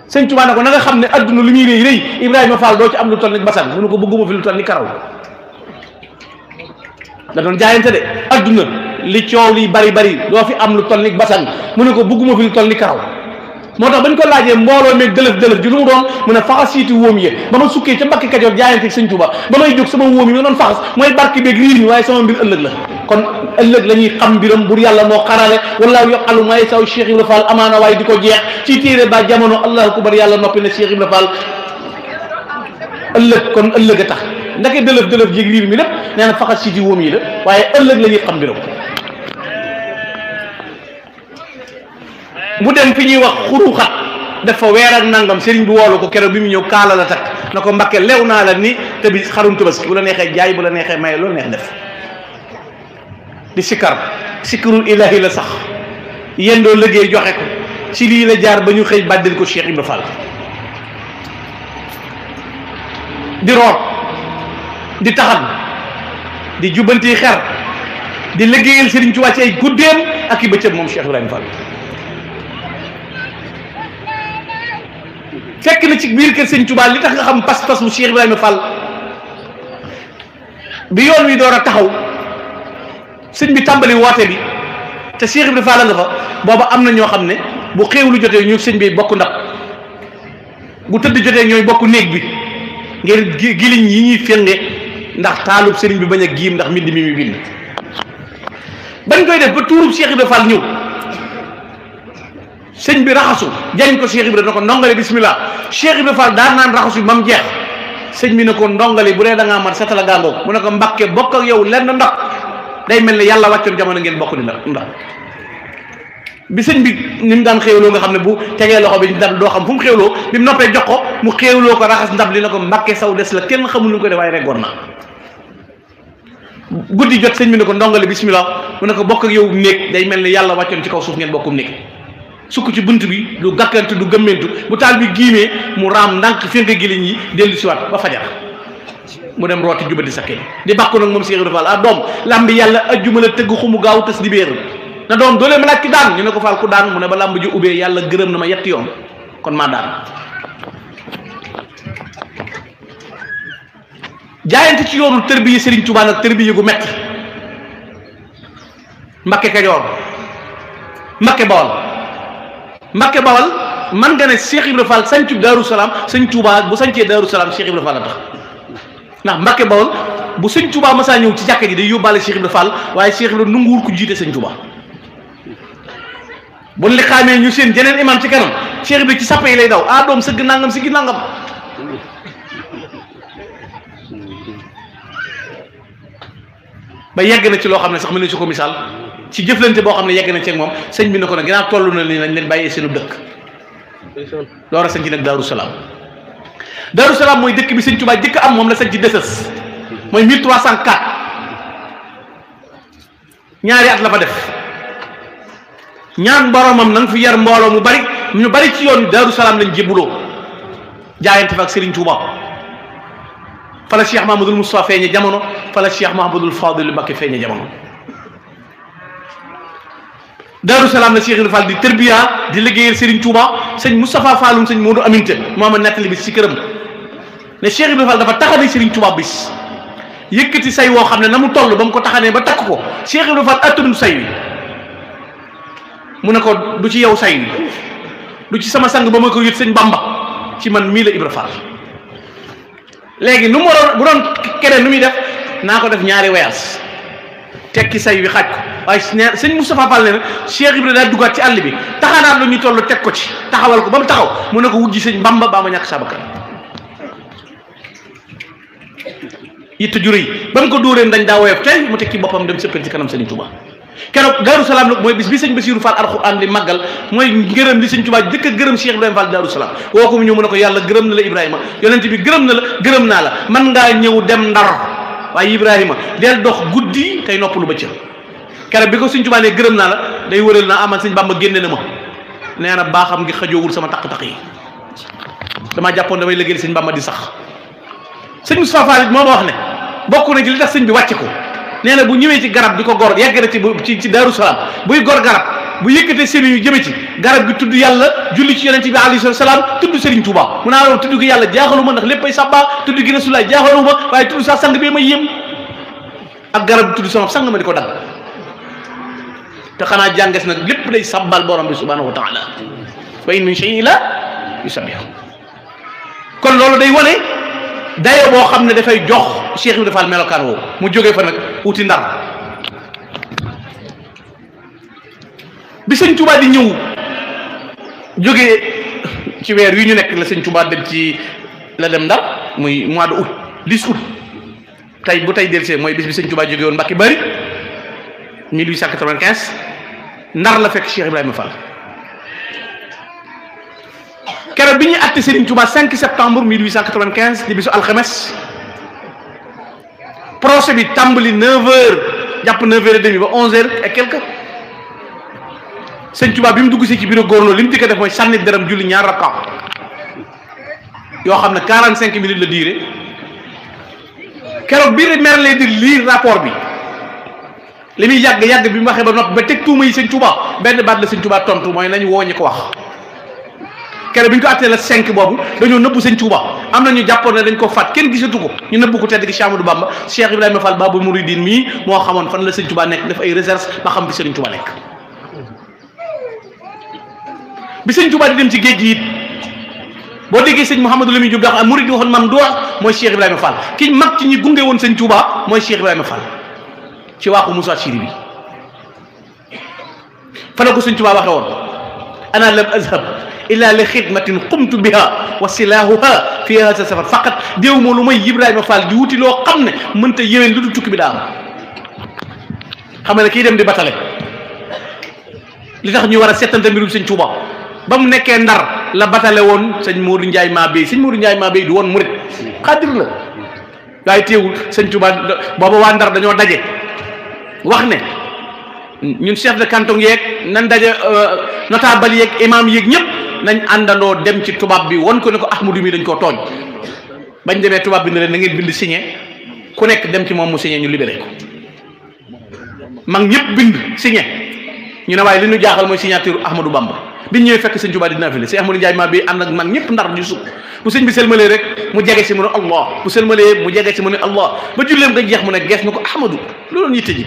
sëñ Tuubaa ne ko na nga xam ne adduna lu muy rëy rëy Ibrahima Fall doo ci am lu toll ni basan mu ne ko bëgguma fi lu toll ni karaw da doon jaayante de adduna li coow li bari bari doo fi am lu toll ni basan mu ne ko bëgguma fi lu toll ni karaw moo tax bañ ko laajee mbooloo meeg dëlëf ji lu mu doon mu ne faxas siiti wóom yi ba ma sukkee ca Mbàkke Kajoor jaayante sëñ Tuubaa ba may jóg sama wóom yi ma doon faxas mooy barke beeg riir mi waaye sama mbir ëllëg la kon ëllëg la ñuy xam mbiram bur yàlla moo xarale wallaahu yoqalu may saw Cheikh Ibrahima Fall amaana waaye di ko jeex ci téere ba jamono allahu akbar yàlla noppi ne Cheikh Ibrahima Fall ëllëg kon ëllëg a tax ndake dëlëf jéeg riir mi lépp nee na faxas siiti wóom yi la waaye ëllëg la ñuy xam mbiram mu dem fi ñuy wax xuruxat dafa weer ak nangam sëriñ bi woolu ko keroog bi mu ñëw kaala la takk na ko Mbakke lew naa la ni te bi xarum Tabaski bu la neexee jaay bu la neexee maye loolu neex def di sikkar sikkarul ilahi la sax yendoo liggéey joxe ko ci lii la jaar ba ñu xëy bàddil ko Cheikh Ibrahima Fall di root di taxan di jubbanti xer di liggéeyal sëriñ ci wàcc ay guddeem ak i bëccëg moom Cheikh Ibrahima Fall fekk na ci biir kër sëñ Tuubaa li tax nga xam pas-pas mu Cheikh Ibrahima Fall bi yoon wi door a taxaw sëñ bi tàmbali woote bi te Cheikh Ibrahima Fall nga fa booba am na ñoo xam ne bu xéewlu jotee ñu sëñ bi bokk ndab bu tëdd jotee ñooy bokk néeg bi ngir giliñ yi ñuy fénge ndax taalub sëriñ bi bañ a giim ndax mbind mi muy bind bañ koy def ba tuurub Cheikh Ibrahima Fall ñëw sëñ bi raxasu jañ ko Cheikh Ibrahima ne ko ndongale bismillah Cheikh Ibrahima Fall daan naan raxasu bi ba mu jeex sëñ bi ne ko ndongale bu dee da ngaa mat setala gàngoog mu ne ko Mbakke bokk ak yow lenn ndax day mel ne yàlla wàccoon jamono ngeen bokk ni ndax bi sëñ bi ni mu daan xéewloo nga xam ne bu tegee loxo bi ndab doo xam fu mu xéewloo bi mu noppee jox ko mu xéewloo ko raxas ndab li ne ko Mbakke saw des la kenn xamul lu ko def waaye reggoon na guddi jot sëñ bi ne ko ndongale bismillah mu ne ko bokk ak yow néeg day mel ne yàlla wàccoon ci kaw suuf ngeen bokkum néeg sukk ci bunt bi du gàkkantu du gëmmentu bu taal bi giimee mu raam ndànk fénk giliñ yi dellu siwaat ba fajar mu dem rooti jubadi sa kii di bàkku nag moom Cheikh Ibrahima Fall doom lambi yàlla ajjuma la tëgg xumu gaaw tas di béer na doom doolee ma laaj ki daan ñu ne ko Fall ku daan mu ne ba lamb ji ubbee yàlla gërëm na ma yetti yoon kon maa daan jaayante ci yoonu tërbiye Serigne Touba nag tërbiye gu metti Mbakke Kajoor Mbakke Bawal man nga ne Cheikh Ibrahima Fall sañcu Daaru Salaam sëñ Touba bu sañcee Daaru Salaam Cheikh Ibrahima Fall a tax ndax Mbakke Bawal bu sëñ Touba masaa ñëw ci jàkka ji day yóbbaale Cheikh Ibrahima Fall waaye Cheikh Ibrahima nanguwul ko jiite sëñ Touba bu li xaamee ñu seen jeneen imam ci kanam Cheikh Ibrahima ci sappe yi lay daw doom sëgg nangam si gi nangam ba yegg na ci loo xam ne sax mu ne su ko misaal ci jëflante boo xam ne yegg na ci ak moom sëñ bi ne ko nag ginnaaw toll na ni nañ leen bàyyee seenu dëkk door a sañ ci nag Daaru Salaam mooy dëkk bi sëñ Tuubaa jëkk am moom la sañ ci Desës mooy 1304 ñaari at la fa def ñaan boromam na nga fi yar mbooloo mu bari ñu bari ci yoon Daaru Salaam lañ jébbuloo jaayante fa ak Serigne Touba fa la Cheikh Mahamadul Moustapha feeñe jamono fa la Cheikh Mahamadul Fadil Mbacké feeñe jamono Daaru Salaam la Cheikh Ibrahima Fall di tërbiya di liggéeyal Serigne Touba sëñ Moustapha Falloum sëñ Modou Aminta moo ma nettali bis ci këram ne Cheikh Ibrahima Fall dafa taxane Serigne Touba bis yëkkati say woo xam ne na mu toll ba mu ko taxanee ba takk ko Cheikh Ibrahima Fall attanul say wi mu ne ko du ci yow say wi du ci sama sang ba ma ko yët sëñ Bamba ci man mii la Ibra Fall léegi nu mu waroon bu doon keneen nu muy def naa ko def ñaari wayaas tekki say wi xaaj ko waaye sëñ Moustapha Fall ne na Cheikh Ibrahima daa duggaat ci àll bi taxanaat lu ñu toll teg ko ci taxawal ko ba mu taxaw mu ne ko wujji sëñ Bamba baa ma ñàkk sa bakkan yitte jure yi ba mu ko dóoree dañ daa woyof tey mu tekki boppam dem sëppal ci kanam Sëriñ Tuubaa keroog Daaru Salaam la mooy bis bi sëñ Basiiru Fall alxuraan li màggal mooy ngërëm li sëñ Tuubaa jëkk a gërëm Cheikh Ibrahima Fall Daaru Salaam woo ko mu ñëw mu ne ko yàlla gërëm na la Ibrahima yonent bi gërëm na la gërëm naa la man ngaa ñëw dem Ndar waaye Ibrahima del dox guddi tey noppalu bëccëg keroog bi ko Sëñ Tuubaa ne gërëm naa la day wëral naa aman Sëñ Bàmba génne na ma nee na baaxam ngi xajoowul sama taq-taq yi damaa jàppoon damay liggéeyal Sëñ Bàmba di sax sëñ Moustapha Fall moo ma wax ne bokk na ci li tax sëñ bi wàcce ko nee na bu ñëwee ci garab di ko gor yegg na ci Daaru Salaam buy gor garab bu yëkkatee sëriñ yu jëme ci garab gi tudd yàlla julli ci yonente bi alayhi salaam tudd Sëriñ Tuubaa mu naa tudd gi yàlla jaaxaluma ndax léppay sàbbaa tudd gi Rasulaay jaaxaluma waaye tudd sa sang bi ma yéem ak garab gi tudd sama sang ma di ko dagg te xanaa jànges nag lépp day sabbal borom bi subhanahu wa taala wa in min shay'in illa yusabbihu kon loolu day wane dayo boo xam ne dafay jox Cheikh Ibrahima Fall melokaan woowu mu jógee fa nag wuti Ndar bi Sëñ Tuubaa di ñëw jógee ci weer wi ñu nekk la Sëñ Tuubaa dem Ndar muy mois de août 10 août tey bu tey dellusee mooy bis bi Sëñ Tuubaa jógee woon Mbàkke Bari 1895 Ndar la fekk Cheikh Ibrahima Fall keroog bi ñuy àtte Serigne Touba 5 septembre 1895 di bisu alxames procès bi tàmbali 9h jàpp 9h30 ba 11h et quelque Sëñ Touba bi mu dugg si ci bureau gouverneur li mu dikk def mooy sànni dërëm julli ñaar rakka yoo xam ne 45 minutes la diire keroog bii merlee di lire rapport bi li muy yàgg bi mu waxee ba noppi ba teg tuuma yi Sëñ Touba benn baat la Sëñ Touba tontu mooy nañu woo ñi ko wax. keroog bi ñu ko attee la 5 boobu dañoo nëbbu Sëñ Tuuba am na ñu jàppoon ne dañ ko faat kenn gisatu ko ñu nëbbu ko tedd gi Cheikh Ahmadou Bamba Cheikh Ibrahima Fall Babou Mouridine mii moo xamoon fan la Sëñ Tuuba nekk def ay recherche ba xam bi Sëñ Tuuba nekk bi Sëñ Tuuba di dem ci géej gi it boo déggee sëñ Mouhamadou Lamine Diop daa murid di waxoon mam doo mooy Cheikh Ibrahima Fall ki mag ci ñi gunge woon Sëñ Tuuba mooy Cheikh Ibrahima Fall ci waaxu Moussa Chiri bi fa la ko Sëñ Tuuba waxe woon ana lam azhab illa li xidmatin qumtu biha wa silahuha fi hada safar faqat déew moo lu may Ibrahima Fall di wuti loo xam ne mënta yéwén lu du tukki bi daa am xam ne kii dem di batale li tax ñu war a settante mbirum Sëñ Tuuba ba mu nekkee Ndar la batale woon sëñ Modou Ndiaye Mabéy sëñ Modou Ndiaye Mabéy du woon murit xaadir la waaye teewul Sëñ Tuuba booba waa Ndar dañoo daje wax ne ñun chef de canton yeeg nan daje notable yeeg imam yeeg ñëpp nañ àndandoo dem ci tubaab bi won ko ne ko Ahmadou mi dañ koo tooñ bañ demee tubaab bi ne leen na ngeen bind signé ku nekk dem ci moom mu signé ñu libéré ko mag ñëpp bind signé ñu ne waaye li ñu jaaxal mooy signature Ahmadou Bamba biñ ñëwee fekk Sëñ Tuuba di naafile si Ahmadou Ndiaye maa bi ànd ak mag ñëpp Ndar ñu sukk bu sëñ bi sëlmalee rek mu jege si mu ne Allah bu sëlmalee mu jege si mu ne Allah ba julleem nga jeex mu ne gees na ko Ahmadou loolu doon yitte ji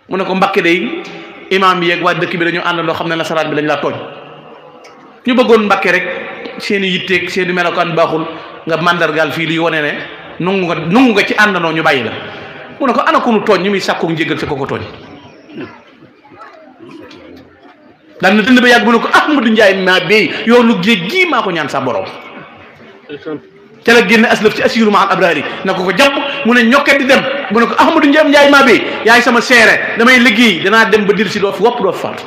mu ne ko Mbàkke day imaam yeeg waa dëkk bi dañoo àndandoo xam ne nasaraan bi lañ laa tooñ ñu bëggoon Mbàkke rek seen i yitteeg seen i melokaan baaxul nga mandargaal fii liy wane ne nungu nga ci àndandoo ñu bàyyi la mu ne ko ana ko nu tooñ ñu muy sàkkoog njéggal sa ko tooñ daan na dënd ba yàgg mu ne ko Ahmadou Ndiaye maa béy yoonu géej gii maa ko ñaan sa borom ca la génne aslëf ci assiru ma al abrari na ko jàpp mu ne ñokket di dem mu ne ko Ahmadou Ndiaye maa béy yaay sama seere damay liggéey danaa dem ba dir si doo fi wopp doo fi faatu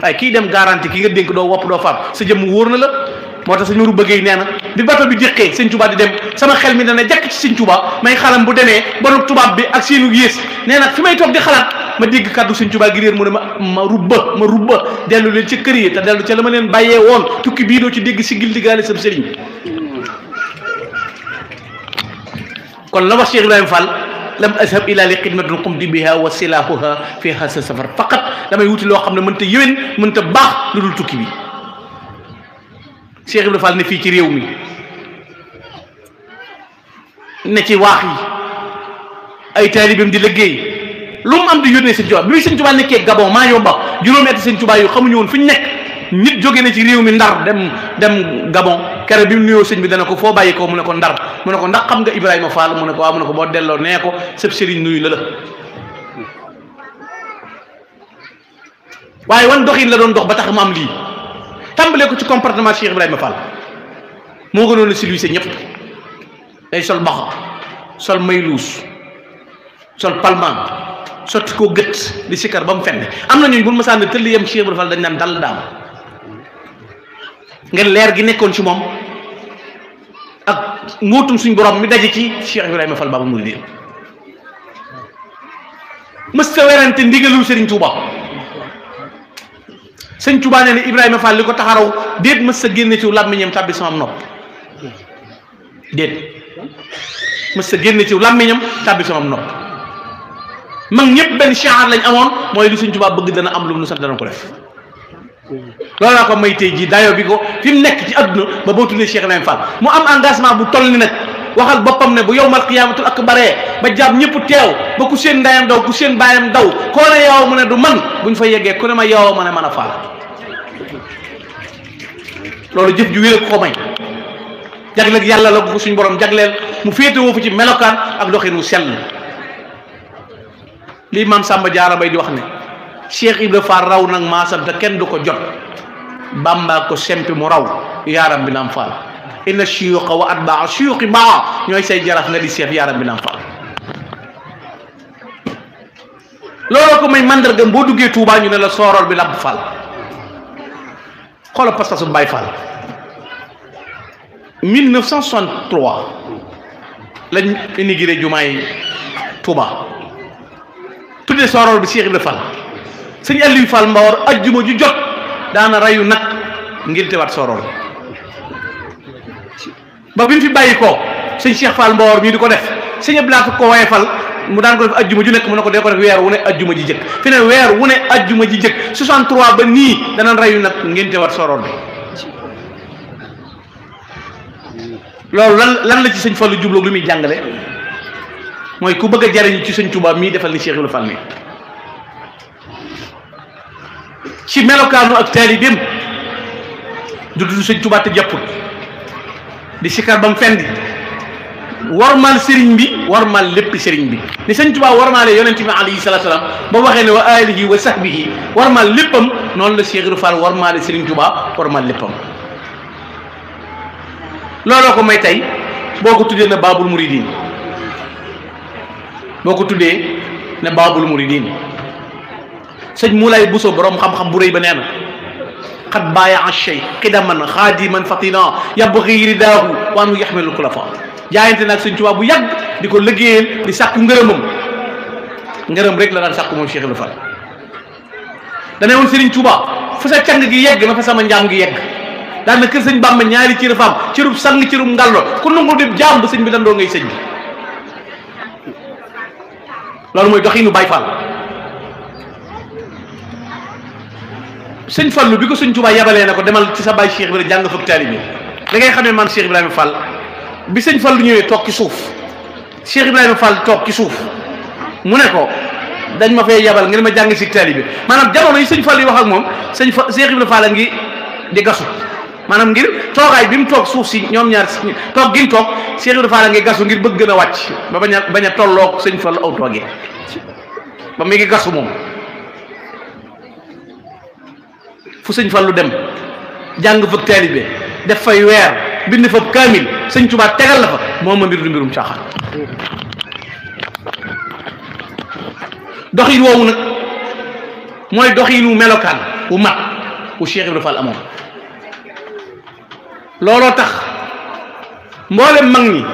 waaye kii dem garanti ki nga dénk doo wopp doo faatu sa jëmm wóor na la moo tax sañu bëggee nee na bi bato bi déqee Sëñ Tuuba di dem sama xel mi dana jàkk ci Sëñ Tuuba may xalam bu demee banu tubaab bi ak seenu yées nee na fi may toog di xalaat ma dégg kàddu Sëñ Tuuba gi réer mu ne ma rubba dellu leen ci kër yi te dellu ca la ma leen bàyyee woon tukki bii doo ci dégg siggil diggaale sab sëriñ kon la wax Cheikh Ibrahima Fall lam azhab ila li xidmatin qumtu biha wa silahuha fi hasa safar faqat damay wuti loo xam ne mënta yéwén mënta baax lu dul tukki bi Cheikh Ibrahima Fall ne fii ci réew mi ne ci waax yi ay taalibeem di liggéey lu mu am di yónnee Sëñ Tuubaa bi muy Sëñ Tuubaa nekkee Gabon maa yomba juróomi ati Sëñ Tuubaa yu xamuñu woon fu ñu nekk nit jóge na ci réew mi Ndar dem Gabon kere bi mu nuyoo sëñ bi dana ko foo bàyyi ko mu ne ko Ndar mu ne ko ndax xam nga Ibrahima Fall mu ne ko waaw mu ne ko boo delloo nee ko sëb sëriñ nuyu la waaye wan doxin la doon dox ba tax mu am lii tàmbalee ko ci comportement Cheikh Ibrahima Fall moo gënoon a civilisé ñëpp day sol baxa sol mayluus sol palman sotti ko gët di sikkar ba mu fenn am na ñooñu bu ma sànni tëll yem Cheikh Ibrahima Fall dañ naan dal daam ngeen leer gi nekkoon ci moom ak nguutum suñ borom mi daje ci Cheikh Ibrahima Fall Babul Mouridine mës ta werante ndigalul Serigne Touba. Sëñ Touba nee na Ibrahima Fall li ko taxaraw déet mës sa génne ci làmmiñam tàbbi sama nopp déet mës sa génne ci làmmiñam tàbbi sama nopp mag ñëpp benn chaar lañ amoon mooy lu Sëñ Touba bëgg dana am lu mu nu sant dana ko def loolu laa ko may tey jii dayo bi ko fi mu nekk ci àdduna ba boo tuddee Cheikh Ibrahima Fall mu am engagement bu toll ni nag waxal boppam ne bu yowmal qiyaamatul akbaree ba jaam ñëpp teew ba ku seen ndayam daw ku seen baayam daw koo ne yow mu ne du man buñ fa yeggee ku ne ma yow ma ne mën a faal loolu jëf ju wér ko may jagleel yàlla la ko suñ borom jagleel mu féetewoo fu ci melokaan ak doxin wu sell lii maam Samba Diarra Bay di wax ne Cheikh Ibra Fall raw nag maasam te kenn du ko jot Bamba ko sempi mu raw yaaram bi naam Fall inna shuyuqa wa atbaa shuyuqi maa ñooy say jaraaf nga di seet yaaram bi naam Fall looloo ko may mandargam boo duggee Touba ñu ne la sooroor bi Lamp Fall xoolal pas-pasu Baye Fall 1963 lañ inauguré jumaay Touba tuddee sooroor bi Cheikh Ibra Fall sëñ Aliou Fall Mbawar ajjuma ju jot daana rayu nag ngir teewaat sooroor ba bi mu fi bàyyi ko sëñ Cheikh Fall Mbawar mii di ko def sëñ Abdoulaye ko waye Fall mu daan ko def ajjuma ju nekk mu ne ko dee ko def weer wu ne ajjuma ji jëkk fi ne weer wu ne ajjuma ji jëkk 63 ba nii danaan rayu nag ngeen teewaat sooroor bi loolu lan la ci sëñ Fallu jubloog lu muy jàngale mooy ku bëgg a jariñu ci sëñ Tuubaa mii defal ni Cheikh Ibra Fall mi ci melokaanu ak taalibeem du dudd sëñ Tuubaa te jàppul di sikar ba mu fendi warmal sëriñ bi warmal lépp sëriñ bi ni sëñ Tuubaa warmaale yonent bi alayhi salaatu salaam ba waxee ne wa alihi wa sahbihi warmal léppam noonu la Cheikh Ibra Fall warmaale sëriñ Tuubaa warmal léppam looloo ko may tey boo ko tuddee ne Baabul Muridiin boo ko tuddee ne Baabul Muridiin sëñ Moulay Bousso borom xam-xam bu rëy ba nee na xat baaya achay xidaman xaadiman fatina yabgi ridaahu wa anu yaxmelu kulafa jaayante nag sëñ Tuubaa bu yàgg di ko liggéeyal di sàkku ngërëmam ngërëm rek la daan sàkku moom Cheikh Ibra Fall dane woon Sëriñ Tuubaa fu sa càng gi yegg na fa sama njaam gi yegg daan na kër sëñ Bàmba ñaari cër faam cërub sang cërub ngàllo ku nangu def jaam ba sëñ bi dandoo ngay sëñ bi loolu mooy doxinu Baay Fall sëñ Fallu bi ko sëñ Tuubaa yabalee na ko demal ci sa baay Cheikh Ibrahima jàng fukk taalibe da ngay xamee man Cheikh Ibrahima Fall bi sëñ Fallu ñëwee toog ci suuf Cheikh Ibrahima Fall toog ci suuf mu ne ko dañ ma fay yabal ngeen ma jàng si taalibe maanaam jamono yi sëñ Fall yi wax ak moom Cheikh Ibrahima Fall a ngi di gasu maanaam ngir toogaay bi mu toog suuf si ñoom ñaar toog gi mu toog Cheikh Ibrahima Fall a ngi gasu ngir bëgg gën a wàcc ba bañ a tolloog sëñ Fallu aw toogee ba mi ngi gasu moom fu sëñ Fallu dem jàng fëg taalibe def fay weer bind fa kaamil sëñ Tuubaa tegal la fa moom ma mbir du mbirum caaxaan doxin woowu nag mooy doxinu melokaan wu mat wu Cheikh Ibrahima Fall amoon looloo tax mboolem mag ñi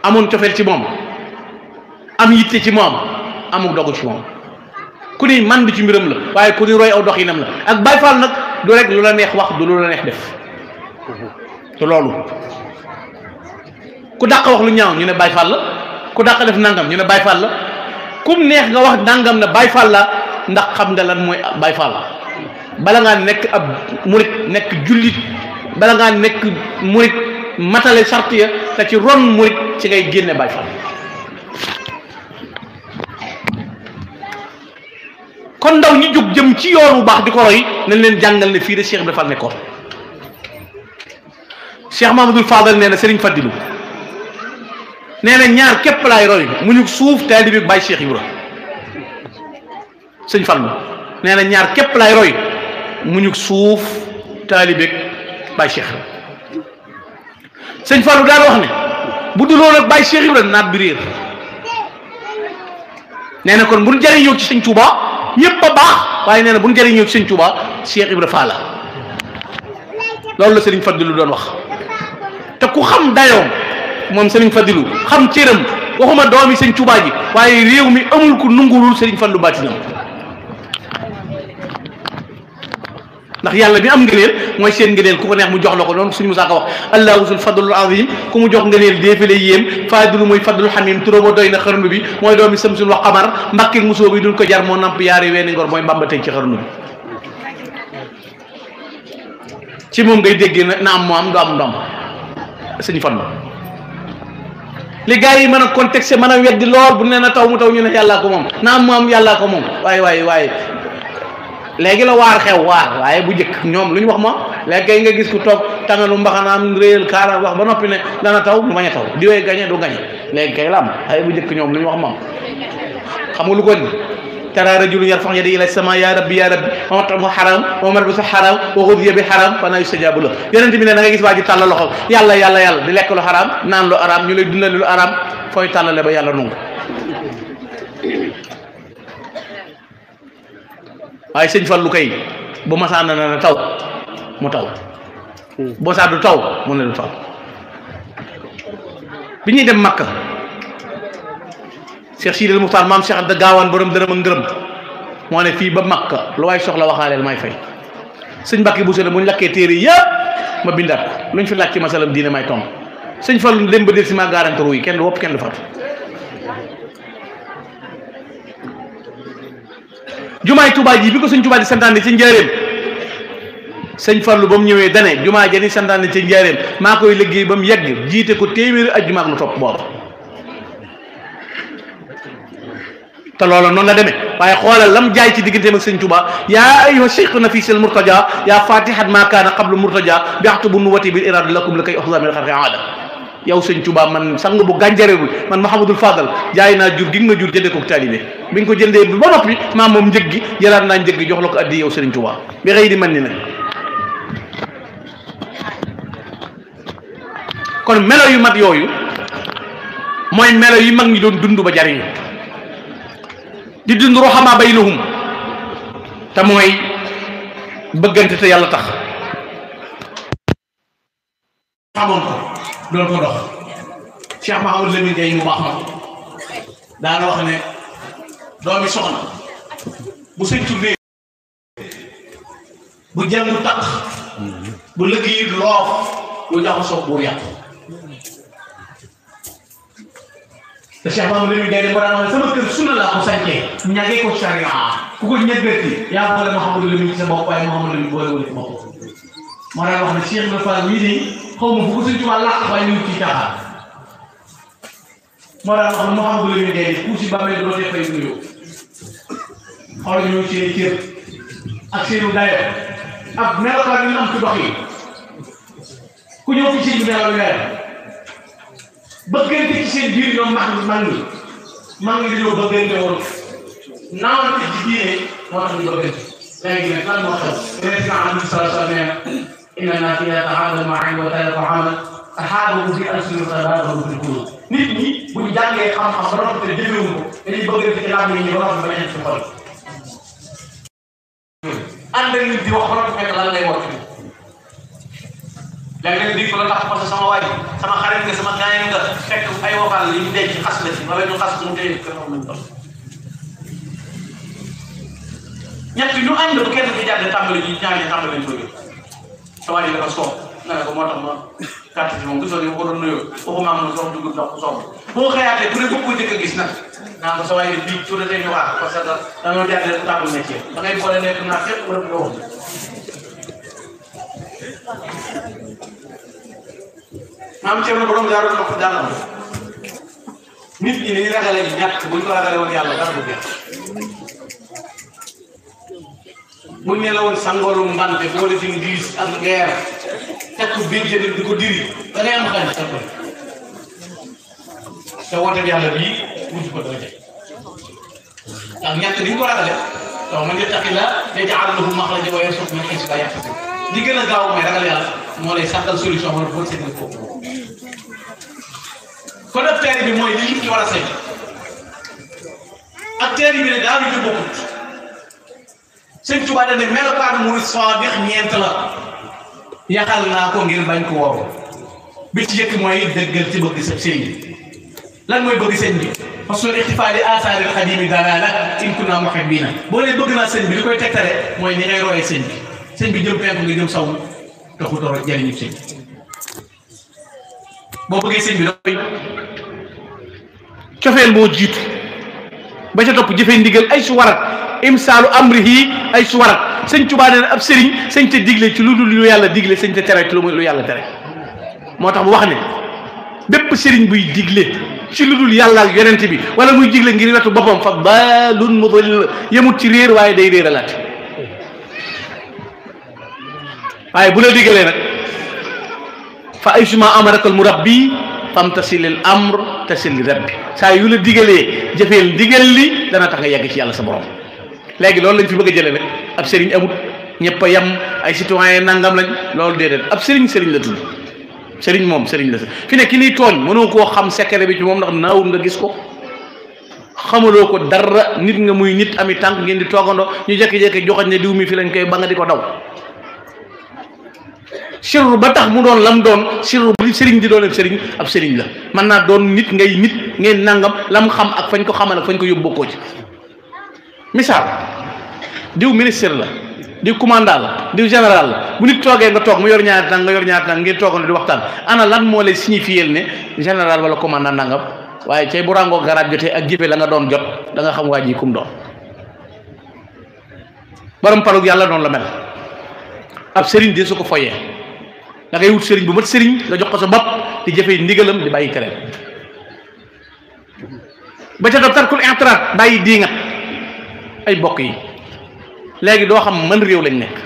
amoon cofeel ci moom am yitte ci moom amuk dogu ci moom ku ni man di ci mbiram la waaye ku ni roy aw doxinam la ak Baay Faal nag du rek lu la neex wax du lu la neex def te loolu ku dàq wax lu ñaaw ñu ne Baay Faal la ku dàq def nangam ñu ne Baay Faal la kum neex nga wax nangam ne Baay Faal la ndax xam nga lan mooy Baay Faal bala ngaa nekk ab murit nekk jullit bala ngaa nekk murit matale sart ya te ci ron murit ci ngay génne Baay Faal kon ndaw ñi jóg jëm ci yoon bu baax di ko roy nañ leen jàngal ne fii de Cheikh Ibrahima Fall nekkoon Cheikh Mamadou Fadal nee na Serigne Fadilou nee na ñaar képp laay roy mu ñu suuf taalibe Baay Cheikh Ibra sëñ Fallu nee na ñaar képp laay roy mu ñu suuf taalibe Baay Cheikh Ibra sëñ Fallu daal wax ne bu duloon ak Baay Cheikh Ibra naat bi réer nee na kon bu ñu jëriñoo ci sëñ Tuubaa ñëpp a baax waaye nee na bu ñu jëriñoo ci sëñ Tuubaa Cheikh Ibra Fall loolu la Serigne Fadilou doon wax te ku xam dayoom moom Serigne Fadilou xam cëram waxuma doomi Serigne Touba ji waaye réew mi amul ku nungulul Serigne Fallou baatinam ndax yàlla bi am ngëneel mooy seen ngëneel ku ko neex mu jox la ko noonu suñu Musaa Ka wax allahu zul fadlul azim ku mu jox ngëneel déefale yéem Fadilu mooy fadlul xamim turóba doy na xarnu bi mooy doomi samsul wax xamar mbakkil musoo bi duñ ko jar moo namp yaari weeni ngor mooy mbamba tey ci xarnu bi ci moom ngay dégg na am moo am du am ndom sëñ Fallu li gars yi mën a contexte mën a weddi lool bu ne na taw mu taw ñu ne yàllaa ko moom na am mu am yàllaa ko moom waaye léegi la waar xew waar waaye bu njëkk ñoom lu ñu wax moom léegi kay nga gis ku toog tàngalu mbaxanaam réel kaara wax ba noppi ne dana taw mu bañ a taw diwee gañe du gañe léegi kay la am waaye bu njëkk ñoom lu ñu wax moom xam nga lu ko ni tara rajulun yarfa'u yadayhi ila sama ya rabbi wa mat'amuhu haram wa malbasuhu haram wa ghudhiya bi haram fa anna yustajabu lahu yonent bi ne da nga gis waa ji tàllal loxo yàlla di lekk lu haram naan lu haram ñu lay dundal lu haram fooy tàllale ba yàlla nungu waaye sëñ Fallu kay bu masaana na taw mu taw boo saa du taw mu ne du taw bi ñuy dem Makka Cheikh Sidil Muxtaar maam Cheikh Anta Gaawaan borom dërëm ak ngërëm moo ne fii ba Makka lu waay soxla waxaaleel may fay sëñ Mbàkke bu sene bu ñu lakkee téere yëpp ma bindaat ko lu ñu fi laaj ci masalam diine may tomb sëñ Fallu dem ba del si ma garanti ru yi kenn du wopp kenn du fatu jumaay Tuubaa ji bi ko sëñ Tuubaa di santaane ci njaareem sëñ Fallu ba mu ñëwee dane jumaa ja ni santaane ci njaareem maa koy liggéey ba mu yegg jiite ko téeméeri ajjuma ak lu topp boobu te loolu noonu la demee waaye xoolal lam jaay ci digganteem ak sëñ Tuubaa yaa ayyuha cheikh nafisal murtaja yaa fatihat ma kaana qablu murtaja biaxtu bu nu wati bil irada lakum la koy oxsamil xarxi aada yow sëñ Tuubaa man sang bu gànjare bi man Mahamadul Fadal jaay naa jur gi nga ma jur jëndee ko taalibe bi nga ko jëndee ba noppi maa moom njëg gi jëlaat naa njëg gi jox la ko addi yow sëriñ Tuubaa bi xëy di man ni nag kon melo yu mat yooyu mooy melo yi mag ñi doon dund ba jariñu di dund ruhamaa baynahum te mooy bëggante te yàlla tax xamoon ko doon ko dox Cheikh Mahamadou Lamine Gueye mu baax ma daana wax ne doomi soxna bu sëñ tuddee bu jàng taq bu liggéey loof bu jaxasoo buur yàq te Cheikh Mahamadou Lamine Gueye moo daan wax ne sama kër sunna laa ko sañcee ñagee ko charia ku ko ñeggati yaa boole Mahamadou Lamine ci sa bopp waaye Mahamadou Lamine boole wala ci bopp moo daan wax ne Cheikh Ibrahima Fall mii de xaw ma fu ko sëñ Tuubaa làq waaye ñu ci caaxaan moo daan wax ne Mahamadou Lamine Gueye ku si bàmmee doo dee fay nuyoo xool ñëw seen cër ak seenu dayo ak melokaan yi ñu am ci dox yi ku ñëw fi sëñ bi nelaw weer bëggante ci seen biir ñoom mag ñi dañoo bëggante woon naawante ci diine moo tax ñu bëggante léegi nag lan moo xew yonent bi alayhi salaatu wa salaam inna naas idaa tahaadaw ma'an wa talaaqaw 'aman tahaadaw bi alsinatihim wa tabaaghaw bil quluub nit ñi bu ñu jàngee xam-xam ba noppi te jëfewuñ ko dañuy bëggante ci làmmiñ ñi ba noppi ba ñeent ci xol ànd ak nit di wax ba noppi fekk lan lay wax léegi nag di ko la tax parce que sama waay sama xarit nga sama gaañ nga fekk ay waxal yi ñu denc xas la ci wala ñu xas mu téye ko xam nañ ko ñett ñu ànd bu kenn ki jàdd tàmbali ji ñaar ñi tàmbali nañ ko yëg sa waay dafa soob nga ne ko moo tax ma gàtt ci moom gisoo ni ma ko doon nuyoo waxuma am na soob dugg ndox soob boo xëyaatee bu ne bëgg ko jëkk a gis nag naa ko sa waay ne bii tuuti dañuy wax parce que dañoo jàdd rek tàmbali métier da ngay boole nekk naa fépp wala nga wax maam Thierno borom daaru ndox daanam nit ñi ni ragale ñàkk buñ ko ragale woon yàlla dara du jeex buñ ne la woon sangoolu mbante boole ci diis ak ngeer teg ko biir jënd di ko diri da ngay am xarit sa ko te woote bi yàlla bii wuti ko dara jël ak ñàkk di ñu ko ragale donc man yattaqillah yaj'al lahu makhrajan wa yarzuqhu min haythu laa yahtasib li gën a gaaw mooy ragal yàlla moo lay sàkkal solution wala boo seetlu ko kon ab teer bi mooy li nit ñi war a seet ak teer bi ne daal di bokkut sëñ Tuubaa dañ ne melokaanu murid saadix ñeent la yaxal naa ko ngir bañ ko wóor bi ci jëkk mooy dëggal ci bëgg sa sëriñ lan mooy bëgg sëñ bi parce que ixtifaali asaaril xadimi dalaala in kunna muhibbina boo nee bëgg naa sëñ bi li koy tegtale mooy ni ngay royee sëñ bi jëm penku nga jëm saw taxu toro jëriñu sëñ boo bëggee sëñ bi doy cofeel moo jiitu ba ca topp jëfee ndigal ay su warat imsaalu amrihi ay su warat sëñ Tuubaa nee na ab sëriñ sëñ te digle ci lu dul lu yàlla digle sëñ te tere ci lu yàlla tere moo tax mu wax ne bépp sëriñ buy digle ci lu dul yàlla ak yonent bi wala muy digle ngir wetu boppam fa daalun mudil yemut ci réer waaye day réeralaat waaye bu la digalee nag fa ay suma amarakal murabbi famtasilil amr tasil li rabbi saa yu la digalee jëfeel digal li dana tax nga yegg ci yàlla sa borom léegi loolu lañ fi bëgg a jëlee nag ab sëriñ amut ñëpp a yem ay citoyen nangam lañ loolu déedéet ab sëriñ la tudd sëriñ moom sëriñ la fi ne ki niy tooñ mënoo koo xam secret bi ci moom ndax naawul nga gis ko xamaloo ko dara nit nga muy nit ami tànk ngeen di toogandoo ñu jékki-jékki joxoñ ne diw mi fi lañ koy ba nga di ko daw sirru ba tax mu doon lam doon sirru bi sëriñ di doon ak sëriñ ab sëriñ la mën naa doon nit ngay nit ngeen nangam lam xam ak fañ ko xamal ak fañ ko yóbbu bokkoo ci misaal diw ministre la diw commandant la diw général la bu nit toogee nga toog mu yor ñaari tànk nga yor ñaari tànk ngeen toogandoo di waxtaan ana lan moo lay signifier ne général wala commandant nangam waaye cay bu ràngoo garaat jotee ak jëfe la nga doon jot da nga xam waa ji kum doon borom palug yàlla noonu la mel ab sëriñ de su ko foyee da ngay wut sëriñ bu mat sëriñ nga jox ko sa bopp di jëfee ndigalam di bàyyi tereem ba ca tarkul i'tiraad bàyyi diingat ay bokk yi léegi doo xam man réew lañ nekk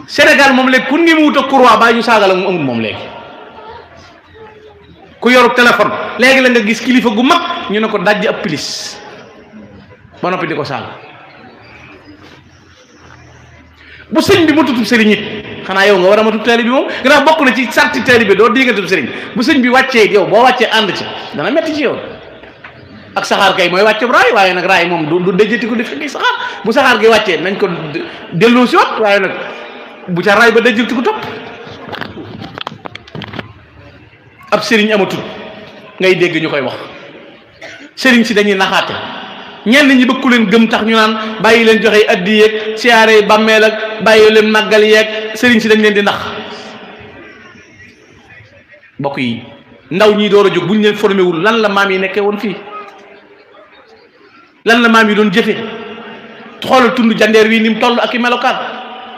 Sénégal moom léegi ku ngi mu wut a courroie bàyyi ñu saagal ak mu amul moom léegi ku yoru téléphone léegi la nga gis kilifa gu mag ñu ne ko dajj ab pilis ba noppi di ko saaga bu sëñ bi ma tutub sëriñ it xanaa yow nga war a ma tub taalibe bi moom gannaaw bokk na ci sarti taalibe bi doo dingatub sëriñ bu sëñ bi wàccee yow boo wàccee ànd ci dana metti ci yow ak saxaar kay mooy wàcce raay waaye nag raay moom du déjati ko di fekki saxaar bu saxaar gi wàccee nañ ko delloo si wat waaye nag bu ca raay ba déjati ko topp ab sëriñ amatul ngay dégg ñu koy wax sëriñ si dañuy naxaate ñenn ñi bëgg ku leen gëm tax ñu naan bàyyi leen joxe addi yeeg siyaare bàmmeel ak bàyyi leen màggal yeeg sëriñ si dañ leen di nax mbokk yi ndaw ñi door a jóg bu ñu leen formé wul lan la maam yi nekkee woon fii lan la maam yi doon jëfe xoolal tund jandeer wi ni mu toll ak i melokaan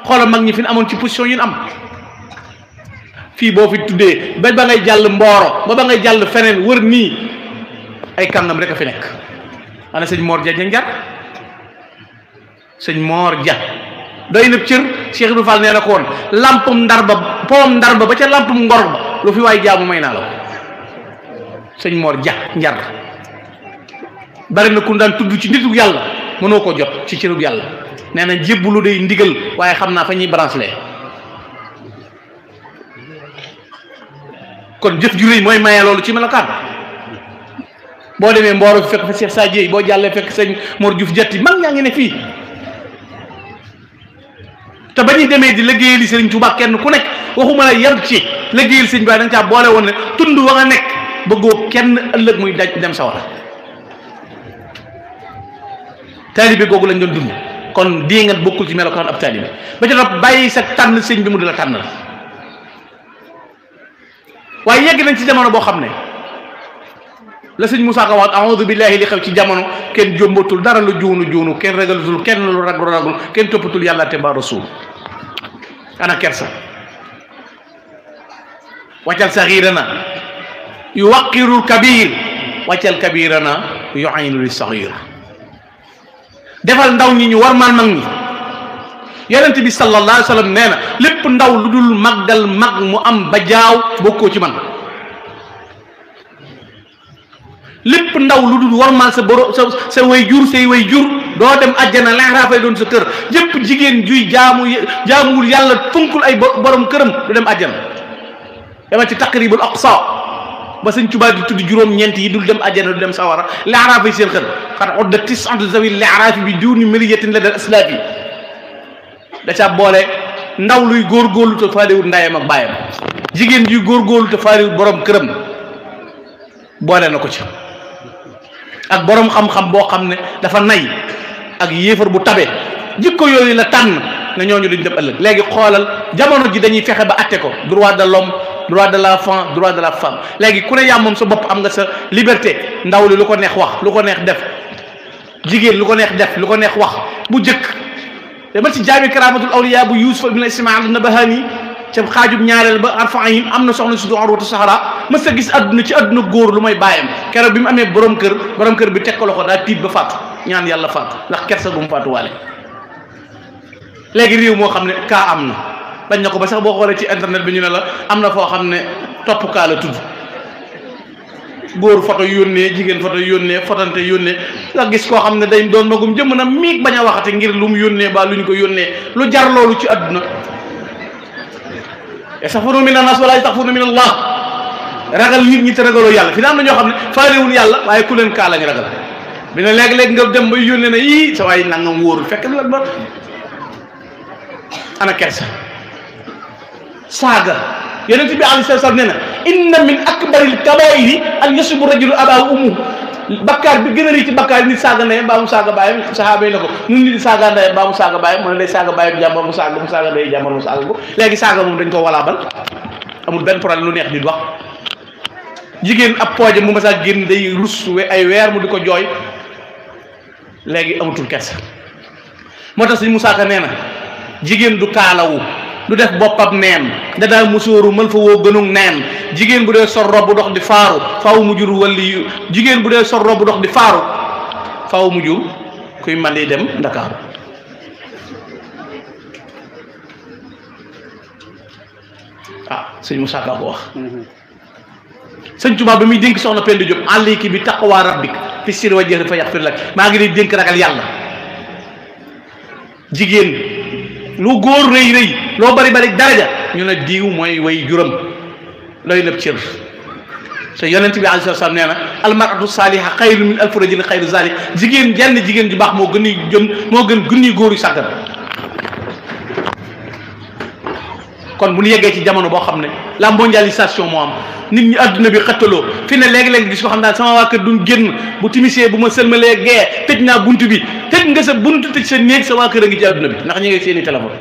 xoolal mag ñi fi amoon ci position yi am fii boo fi tuddee ba ngay jàll Mboro ba ngay jàll feneen wër nii ay kàngam rek a fi nekk ana sëñ Mor Dia njar sëñ Mor Dia doy na cër Cheikh Ibrahima Fall nee na ko woon lampum ndar ba poom ndar ba ca lampum ngor ba lu fi waay jaamu may naa la sëñ Mor Dia njar bari na ku daan tudd ci nitu yàlla mënoo ko jot ci cërub yàlla nee na jébbalu day ndigal waaye xam naa fa ñuy branché kon jëf ju rëy mooy maye loolu ci melokaan boo demee Mboro fi fekk fa Cheikh Sadie boo jàllee fekk sëñ Mor Diouf Jatti mag ñaa ngi ne fii te ba ñuy demee di liggéeyal Sëriñ Tuubaa kenn ku nekk waxuma la yem ci liggéeyal sëñ bi da nga caa boole woon ne tund wa nga nekk bëggoo kenn ëllëg muy daj dem sawara taalibe googu lañ doon dund kon dii nga bokkul ci melokaan ab taalibe ba ca topp bàyyi sa tànn sëñ bi mu di la tànn la waaye yegg nañ ci jamono boo xam ne la sëñ Moussa Ka wax a'uudu billahi li xew ci jamono kenn jombatul dara lu juunu kenn ragalutul kenn lu ragul kenn toppatul yàlla te ba rasul ana kersa wàccal saxiirana yu waqirul kabir wàccal kabirana yu aynu li saxiir defal ndaw ñi ñu war maan mag ñi yonent bi sallallahu alayhi wa sallam nee na lépp ndaw lu dul màggal mag mu am ba jaaw bokkoo ci man lépp ndaw lu dul warmal sa borom sa way jur say way jur doo dem àjjana lexraafay doon sa kër jëpp jigéen juy jaamuwul yàlla funkul ay borom këram du dem àjjana dama ci taqribul aqsa ba sëñ Tuubaa di tudd juróom-ñeent yi dul dem àjjana du dem sawara lexraafay seen xër xat odda tis'atu zawi lexraafi bi duni miliyatin la dal aslaaf yi da ca boole ndaw luy góorgóorlu te faalewul ndayam ak bàyyam jigéen ji góorgóorlu te faaliwul borom këram boole na ko ci ak borom xam-xam boo xam ne dafa nay ak yéefar bu tabe jikko yooyu la tànn ne ñooñu duñ dem ëllëg léegi xoolal jamono ji dañuy fexe ba atte ko droit de l'homme droit de l'enfant droit de la femme léegi ku ne yaa moom sa bopp am nga sa liberté ndaw li lu ko neex wax lu ko neex def jigéen lu ko neex def lu ko neex wax bu jëkk dama ci jaami karamatul awliya bu Yuusuf ibn Ismaïl an-Nabahani ca xaajub ñaareel ba arfaim am na soxna si du Urwatu Sahara mës a gis adduna ci adduna góor lu may bàyyam keroog bi mu amee borom kër bi teg ko loxo daa tiit ba faatu ñaan yàlla faatu ndax kersa gu mu faatu waale léegi réew moo xam ne kaa am na bañ na ko ba sax boo xoolee ci internet bi ñu ne la am na foo xam ne topp kaa la tudd góor photo yónnee jigéen photo yónnee fotante yónnee nga gis koo xam ne day doon magum jëm na miig bañ a waxate ngir lu mu yónnee ba lu ñu ko yónnee lu jar loolu ci adduna yastaxfiruuna mina naas wala yastaxfiruuna min Allah ragal nit ñi te ragaloo yàlla fi na am na ñoo xam ne faalewul yàlla waaye ku leen kaa lañ ragal bi ne léeg-léeg nga dem ba yónnee na yii sa waay nangam wóorul fekk la ba ana kersa saaga yonent bi alayhi salaam nee na inna min akbaril kabaa'iri an yasubu rajulu abaahu ummuhu bakkaar bi gën a rëy ci bakkaar nit saaga ndeyam baa mu saaga baayam saxaaba yi ne ko nun nit saaga ndeyam baa mu saaga baayam mu ne day saaga baayam jàmbar mu saaga ndey jàmbar mu saaga ko léegi saaga moom dañ ko walaabal amul benn problème lu neex nit wax jigéen ab pooje mu masaa génn day rus ay weer mu di ko jooy léegi amatul kersa moo tax Sëñ Musaa Ka nee na jigéen du kaalawu du def boppam neen dadaa musóoru mën fa woo gënug neen jigéen bu dee sol robb dox di faaru faaw mu jur wali jigéen bu dee sol robb dox di faaru faaw mu jur kuy mandi dem Ndakaaru Sëñ Musaa Ka ko wax Sëñ Tuubaa ba muy dénk soxna Penda Diop alayki bi taqwa rabbik fi sirri wa jahri fa yaxfir lak maa ngi lay dénk ragal yàlla jigéen lu góor rëy rëy loo bari bari daraja ñu ne diw mooy way juram doy na cër te yonent bi alayhi salaam nee na almaratu saaliha xayru min alfi rajulin xayru zalik jigéen jenn jigéen ju baax moo gën junni góor yu sàggan kon bu ñu yeggee ci jamono boo xam ne la mondialisation moo am nit ñi adduna bi xëttaloo fi ne léegi-léegi gis ko xam naa sama waa kër duñ génn bu timisee bu ma sëlmalee gee tëj naa buntu bi tëj nga sa buntu tëj sa néeg sa waa kër a ngi ci adduna bi ndax ñu ngi seeni téléphone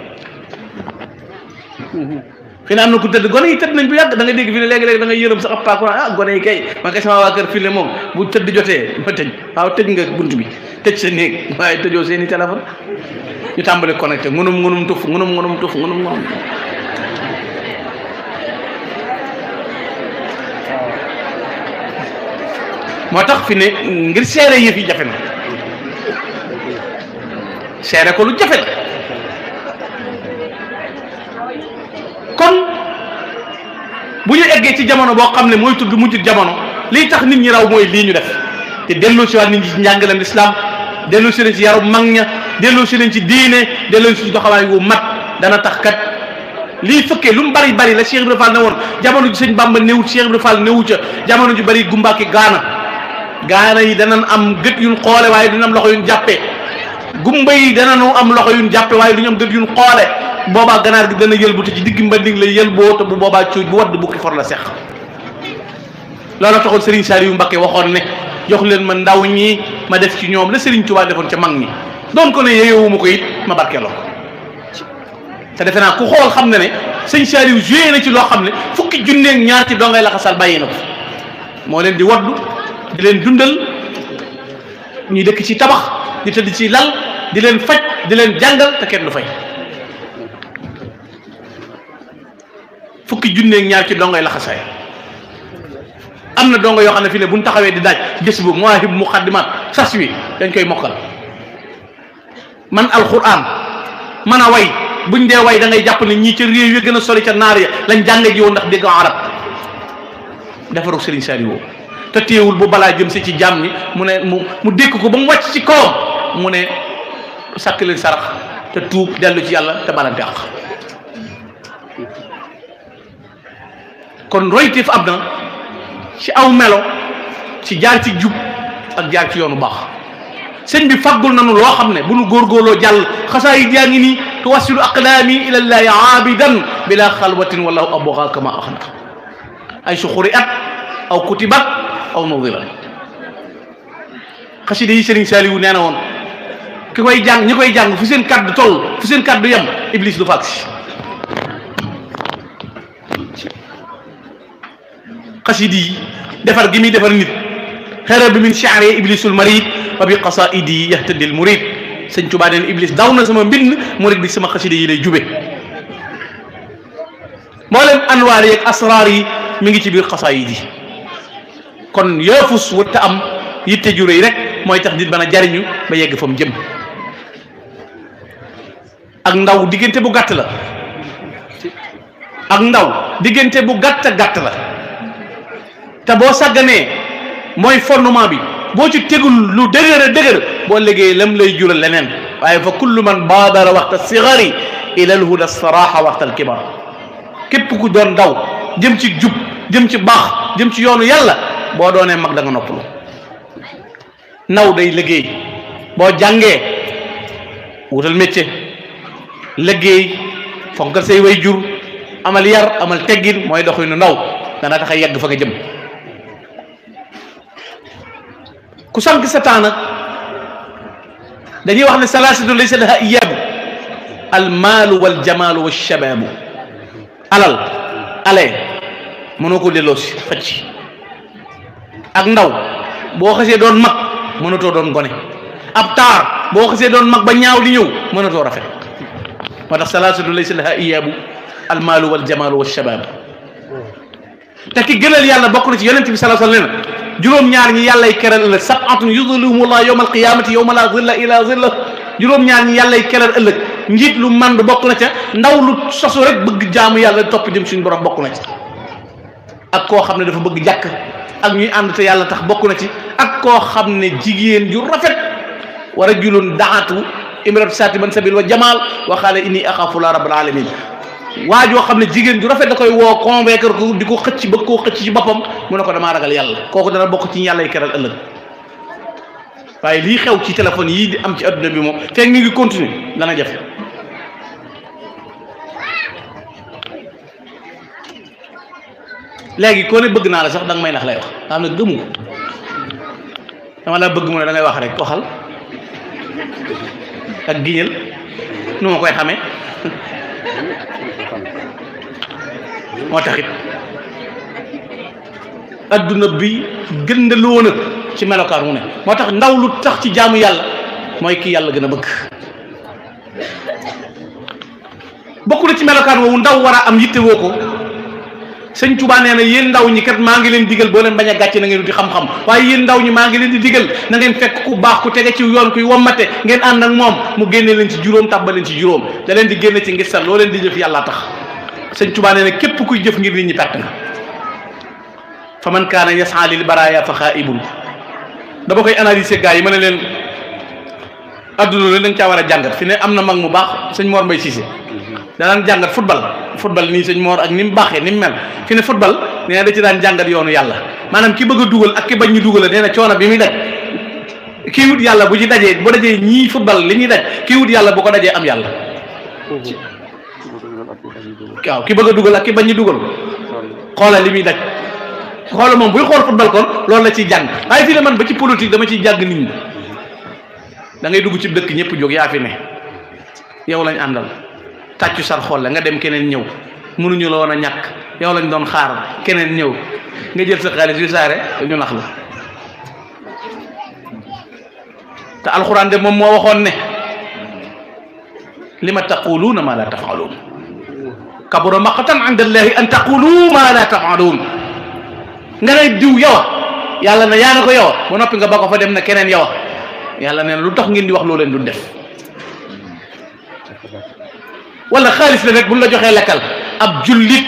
fi ne am na ku tëdd gone yi tëdd nañ bu yàgg da nga dégg fi ne léegi-léegi da nga yërëm sa ab paako gone yi kay man kay sama waa kër fi ne moom bu tëdd jotee ma tëj waaw tëj nga buntu bi tëj sa néeg waaye tëjoo seeni téléphone ñu tàmbali connecté ngunum tuf moo tax fi ne ngir seere yëf yi jafe na seere ko lu jafe la kon bu ñu eggee ci jamono boo xam ne mooy tudd mujj jamono liy tax nit ñi raw mooy lii ñu def te delloo si waat nit ñi ci njàngaleem lislaam delloo si leen ci yaru mag ña delloo si leen ci diine delloo si doxawaay wu mat dana tax kat lii fëkkee lu mu bari bari la Cheikh Ibrahima Fall ne woon jamono ji sëñ Bamba néewut Cheikh Ibrahima Fall néewu ca jamono ji bari gumbaaki gaana yi danañ am gët yuñ xoole waaye duñ am loxo yuñ jàppee gumba yi danañu am loxo yuñ jàppe waaye duñ am gët yuñ xoole boobaa ganaar gi dana yëlbu te ci digg mbanding la yëlboo te bu boobaa cuuj bu wadd bukki for la seq loolu taxoon Serigne Saliou Mbacké waxoon ne jox leen ma ndaw ñi ma def ci ñoom la Serigne Touba defoon ca mag ñi doon ko ne yeewuma ko it ma barkeeloo te defe naa ku xool xam ne sëñ Saliou joué na ci loo xam ne fukki junneeg ñaar ci dongay laxasal bàyyi na ko moo leen di waddu di leen dundal ñuy dëkk ci tabax di tëdd ci lal di leen faj di leen jàngal te kenn du fay fukki junneeg ñaar ci dongay laxasaay am na dongo yoo xam ne fii ne bu ñu taxawee di daaj gës bu mawaahib muqaddimaat sas wi dañ koy mokkal man alquran man a way buñ dee way da ngay jàpp ne ñii ca réew yi gën a sori ca naar ya lañ jànge ji woon ndax dégg arab defaru Serigne Saliou te téewul bu balaa jëm si ci jàmm ni mu ne mu dékk ko ba mu wàcc ci kawam mu ne sàkk leen sarax te tuub dellu ci yàlla te balante àq kon royteef am na ci aw melo ci jaar ci jub ak jaar ci yoonu baax sëñ bi faggul nañu loo xam ne bu nu góorgóorloo jàll xasaayid yaa ngi nii tuwassilu aqlaami ila llahi aabidan bila xalwatin wallahu abwaga kama axanta ay su xuriat aw kutibat aw nudirat xasida yi Sëriñ Saaliwu nee na woon ki koy jàng ñi koy jàng fu seen kàddu toll fu seen kàddu yem iblis du fàgsi xasida yi defar gi muy defar nit xëra bi min shi'ri iblisul marid wa bi qasaidi yahtadil murid sëñ Tuubaa neen iblis daw na sama mbind murid bi sama xasida yi lay jube mboolem anwaar yeeg asraar yi mi ngi ci biir xasaayid yi kon yoofus wut am yitte jure yi rek mooy tax nit mën a jariñu ba yegg fa mu jëm ak ndaw diggante bu gàtt la ak ndaw diggante bu gàtt gàtt la te boo sàgganee mooy fondement bi boo ci tegul lu dëgër a dëgër boo liggéey lam lay jural leneen waaye fa kullu man baadara waxta sigari ila alhuda saraha waxta alkibar képp ku doon ndaw jëm ci jub jëm ci baax jëm ci yoonu yàlla boo doonee mag da nga noppalu ndaw day liggéey boo jàngee wutal métier liggéey fonkal say way jur amal yar amal teggin mooy doxinu ndaw dana tax a yegg fa nga jëm ku sànq sa temps nag dañuy wax ne salaasatu laysa laha iyaabu almaalu waljamaalu walshabaabu alal ale mënoo ko delloo si xëcc ak ndaw boo xasee doon mag mënatoo doon gone ab taar boo xasee doon mag ba ñaaw di ñëw mënatoo rafet moo tax salaasatu laysa laha iyaabu almaalu waljamaalu walshabaabu te ki gënal yàlla bokk na ci yonent bi sallallahu alayhi wa sallam juróom-ñaar ñi yàllay keral ëllëg sab'atun yuzilluhumullah yawmal qiyaamati yawma laa zilla illa zillah juróom-ñaar ñi yàllay keral ëllëg njiit lu mand bokk na ca ndaw lu sosu rek bëgg jaamu yàlla topp jëm suñu borom bokk na ci ak koo xam ne dafa bëgg jàkk ak ñuy ànd te yàlla tax bokk na ci ak koo xam ne jigéen ju rafet wa rajulun daatu imratu saati man sabil wa jamaal wa qaala inni axaafu la rabbal alamin waa joo xam ne jigéen ju rafet da koy woo convaincre ko di ko xëcc bëgg koo xëcc ci boppam mu ne ko damaa ragal yàlla kooku dana bokk ci yàlla yi keral ëllëg waaye lii xew ci téléphone yii di am ci adduna bi moom fekk mi ngi continuer dana jafe léegi koo ne bëgg naa la sax danga may nax lay wax nga xam ne gëmu ko dama la bëgg mu ne da ngay wax rek waxal ak giñal nu ma koy xamee moo taxit adduna bi gëndaloo na ci melokaan mu ne moo tax ndaw lu tax ci jaamu yàlla mooy kii yàlla gën a bëgg bokku na ci melokaan woowu ndaw war a am yitte woo ko sëñ Tuubaa nee na yéen ndaw ñi kat maa ngi leen digal boo leen bañ a gàcce na ngeen di xam-xam waaye yéen ndaw ñi maa ngi leen di digal na ngeen fekk ku baax ku tege ci yoon kuy wommate ngeen ànd ak moom mu génne leen ci juróom tàbbal leen ci juróom da leen di génne ci ngir sal loo leen di jëf yàlla tax sëñ Tuubaa nee na képp kuy jëf ngir nit ñi perte nga fa man kaana yas'a lil baraaya fa xaaibun dama koy analyser gars yi ma ne leen adduna la da nga caa war a jàngat fi ne am na mag mu baax sëñ Mor Mbaye Cissé danaan jàngat football nii sëñ Mor ak ni mu baaxee ni mu mel fi ne football nee na da ci daan jàngat yoonu yàlla maanaam ki bëgg a dugal ak ki bañ ñu dugal nee na coono bi muy daj kii wut yàlla bu ci dajee bu dajee ñii football li ñuy daj kii wut yàlla bu ko dajee am yàlla waaw ki bëgg a dugal ak ki bañ ñu dugal xoolal li muy daj xoolal moom buy xool football kon loolu la ciy jàng waaye fii ne man ba ci politique dama ciy jàng nit ñi da ngay dugg ci dëkk ñëpp jóg yaa fi ne yow lañ àndal tàccu sar xool la nga dem keneen ñëw mënuñu la woon a ñàkk yow lañ doon xaar keneen ñëw nga jël sa xaalis yu saare ñu nax la te alxuraan de moom moo waxoon ne lima taquluuna ma la tafaluun kabura maqtan inda allahi an taqulu ma la tafaluun nga ne diw yow yàlla na yaa na ko yow ba noppi nga ba ko fa dem na keneen yow yàlla nee na lu tax ngeen di wax loo leen du def wala xaalis la rek buñ la joxee lekkal ab jullit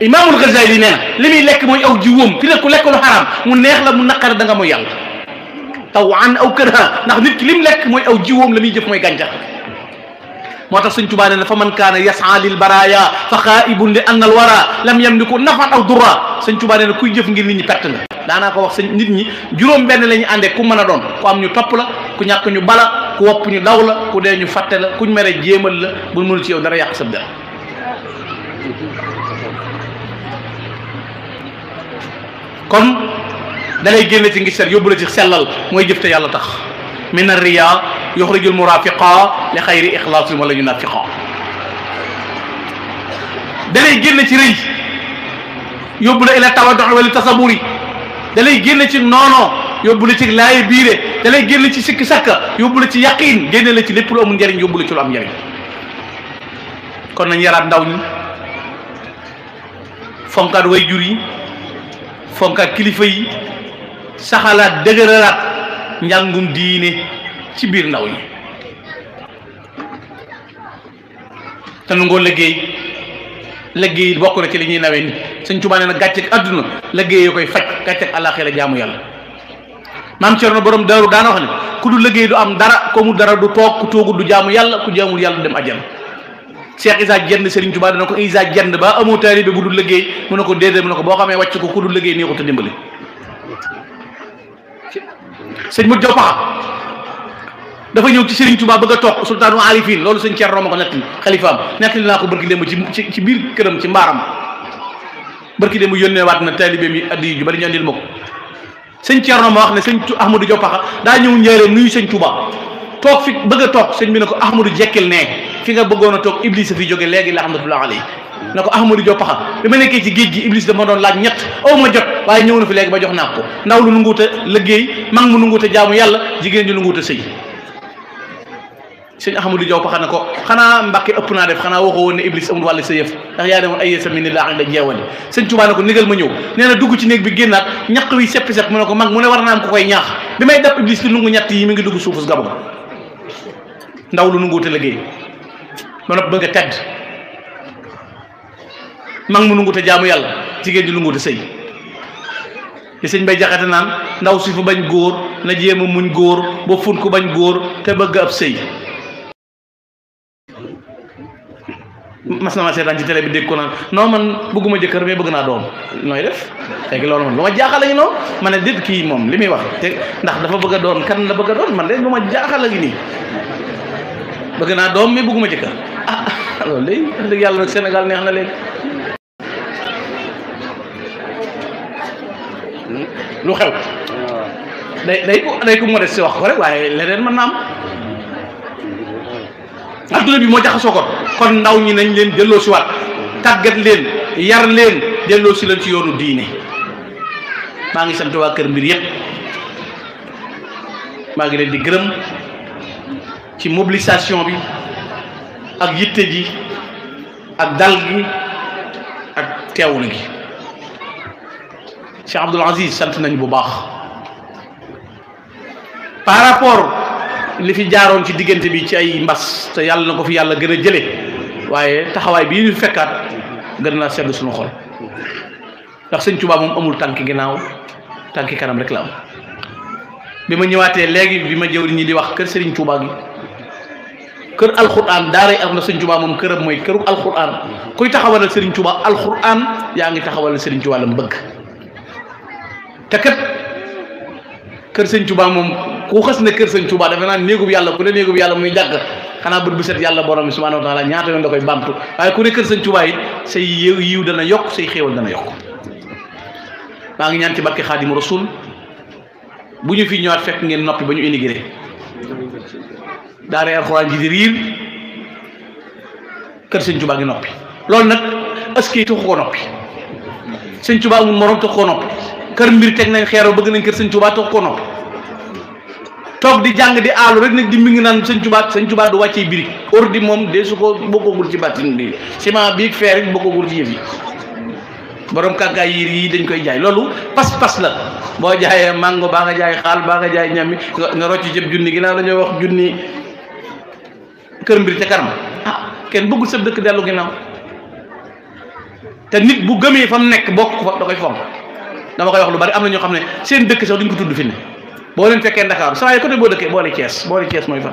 imaamul Ghazali nee na li muy lekk mooy aw jiwóom fi ne ku lekk lu xaraam mu neex la mu naqare da nga mooy yàlla tawan aw kërha ndax nit ki li mu lekk mooy aw jiwóom la muy jëf mooy gàncax moo tax Sëñ Tuubaa nee na fa man kaana yas'a lil baraaya fa xaaibun li anna al wara lam yamliku nafan aw durra Sëñ Tuubaa nee na kuy jëf ngir nit ñi perte nga daanaa ko wax sëñ nit ñi juróom benn la ñu àndee ku mën a doon ku am ñu topp la ku ñàkk ñu bala ku wopp ñu daw la ku dee ñu fàtte la kuñ mere jéemal la bu mënul ci yow dara yàq sa der kon dalay génne ci ngistal yóbbu la ci sellal mooy jëf te yàlla tax min ar-riya yuxrijul murafiqa li xayri ixlaasin wala yunafiqa dalay génne ci rëy yóbbu la ila tawaddu wala tasaburi dalay génne ci noono yóbbu la ci laaye biire dalay génne ci sikki sakka yóbbu la ci yaqiin génne la ci lépp lu amul njëriñ yóbbu la ci lu am njëriñ kon nañ yaraat ndaw ñi fonkaat way jur yi fonkaat kilifa yi saxalaat dëgëralaat njàngum diine ci biir ndaw ñi te nu ngoo liggéey bokk na ci li ñuy nawee nit Sëñ Tuubaa nee na gàcceeg àdduna liggéey yoo koy faj gàcceeg àllaaxira jaamu yàlla maam Cerno borom daaru daana wax ne ku du liggéey du am dara ko mu dara du toog ku toogul du jaamu yàlla ku jaamul yàlla du dem àjjana Cheikh Isa Jend Serigne Touba dana ko Isa Jend ba amoo taalibe bu dul liggéey mu ne ko déedéet mu ne ko boo xamee wàcc ko ku dul liggéey nii ko te dimbali sëñ Modou Diaw Paxa dafa ñëw ci Serigne Touba bëgg a toog sultaanu arifin loolu sëñ Cerno ma ko nettali xalifaam nettali naa ko barki démb ci biir këram ci mbaaram barki démb yónnee waat na taalibeem yi addi ju bari ñu andil ma ko sëñ Cerno ma wax ne sëñ Ahmadou Diaw Paxa daa ñëw njëriñ nuyu sëñ Touba toog fi bëgg a toog sëñ bi ne ko Ahmadou jekkil nee fi nga bëggoon a toog Iblis a fi jóge léegi rahmatullah alayhi ne ko Ahmadou Diaw Paxa bi ma nekkee ci géej gi Iblis dama doon laaj ñett aw ma jot waaye ñëw na fi léegi ba jox naa ko ndaw lu nanguwut a liggéey mag mu nanguwut a jaamu yàlla jigéen ji nanguwut a sëy sëñ Ahmadou Diaw Paxa ne ko xanaa Mbàkke ëpp naa def xanaa waxoo woon ne Iblis amul wàll sa yëf ndax yaa demoon ay yësa mi ni laa da jeewale sëñ Tuubaa ne ko nigal ma ñëw nee na dugg ci néeg bi génnaat ñaq wi sepp mu ne ko mag mu ne war naa am ko koy ñaax bi may dab Iblis di nungu ñett yi mi ngi dugg suufus gabam ndaw lu nanguwut a liggéey ba noppi bëgg a tedd mag mu nanguwut a jaamu yàlla jigéen ji nanguwut a sëy li sëñ Bay Jaxate naan ndaw si fu bañ góor na jéem a muñ góor ba fun ku bañ góor te bëgg ab sëy mas na ma seetaan ci télé bi dégg ko naan non man bëgguma jëkkër mais bëgg naa doom nooy def léegi loolu moom lu ma jaaxal a ngi noonu ma ne déet kii moom li muy wax te ndax dafa bëgg a doon kan la bëgg a doon man de lu ma jaaxal a ngi nii bëgg naa doom mais bëgguma jëkkër ah loolu léegi wax dëgg yàlla nag Sénégal neex na léegi lu xew day ko modeste si wax ko rek waaye leneen mën na am adduna bi moo jaxasoo kon ndaw ñi nañ leen delloo si waat tàggat leen yar leen delloo si leen ci yoonu diine maa ngi sant waa Kër Mbir yëpp maa ngi leen di gërëm ci mobilisation bi ak yitte ji ak dal gi ak teewlu gi Cheikh Abdoul Aziz sant nañ bu baax par rapport li fi jaaroon ci diggante bi ci ay mbas te yàlla na ko fi yàlla gën a jële waaye taxawaay bii ñu fekkaat gën naa sedd suñu xol ndax sëñ Tuubaa moom amul tànki ginnaaw tànki kanam rek la am bi ma ñëwaatee léegi bi ma jëw ñi di wax kër Sëriñ Tuubaa gi kër alxuraan daaray am na sëñ Tuubaa moom këram mooy këru alxuraan kuy taxawalal Sëriñ Tuubaa alxuraan yaa ngi taxawalal Sëriñ Tuubaa la mu bëgg te kat kër sëñ Tuubaa moom ku xas ne kër sëñ Tuubaa dafa naan néegub yàlla ku ne néegub yàlla muy jàgg xanaa bët bu set yàlla borom bi subhaanahu wa taala ñaata yoon da koy bamtu waaye ku ne kër sëñ Tuubaa it say yiw dana yokk say xéewal dana yokk maa ngi ñaan ci barke Xaadimu Rasuul bu ñu fi ñëwaat fekk ngeen noppi ba ñu immigré daaray alxuraan ji di riir kër sëñ Tuubaa ngi noppi loolu nag askey taxu ko noppi sëñ Tuubaa amul morom taxu ko noppi kër mbir teg nañ xeeroo bëgg nañ kër sëñ Tuubaa taxu ko noppi toog di jàng di aalu rek nag di mi ngi naan sëñ Tuubaa du wàccee birig ordi moom de su ko bokkagul ci bàttin bi ciment bii feer rek bokkagul ci yëf yi borom kàkkaay yi dañ koy jaay loolu pas-pas la boo jaayee mango baa nga jaay xaal baa nga jaay ñami nga rocc cëb junni ginnaaw dañoo wax junni kër mbir ca kanam kenn bëggul sa dëkk dellu ginnaaw te nit bu gëmee fa mu nekk bokk fa da koy fonk dama koy wax lu bari am na ñoo xam ne seen dëkk sax duñ ko tudd fi ne boo leen fekkee Dakar saa yi côté boo dëkkee boole Thiès mooy fa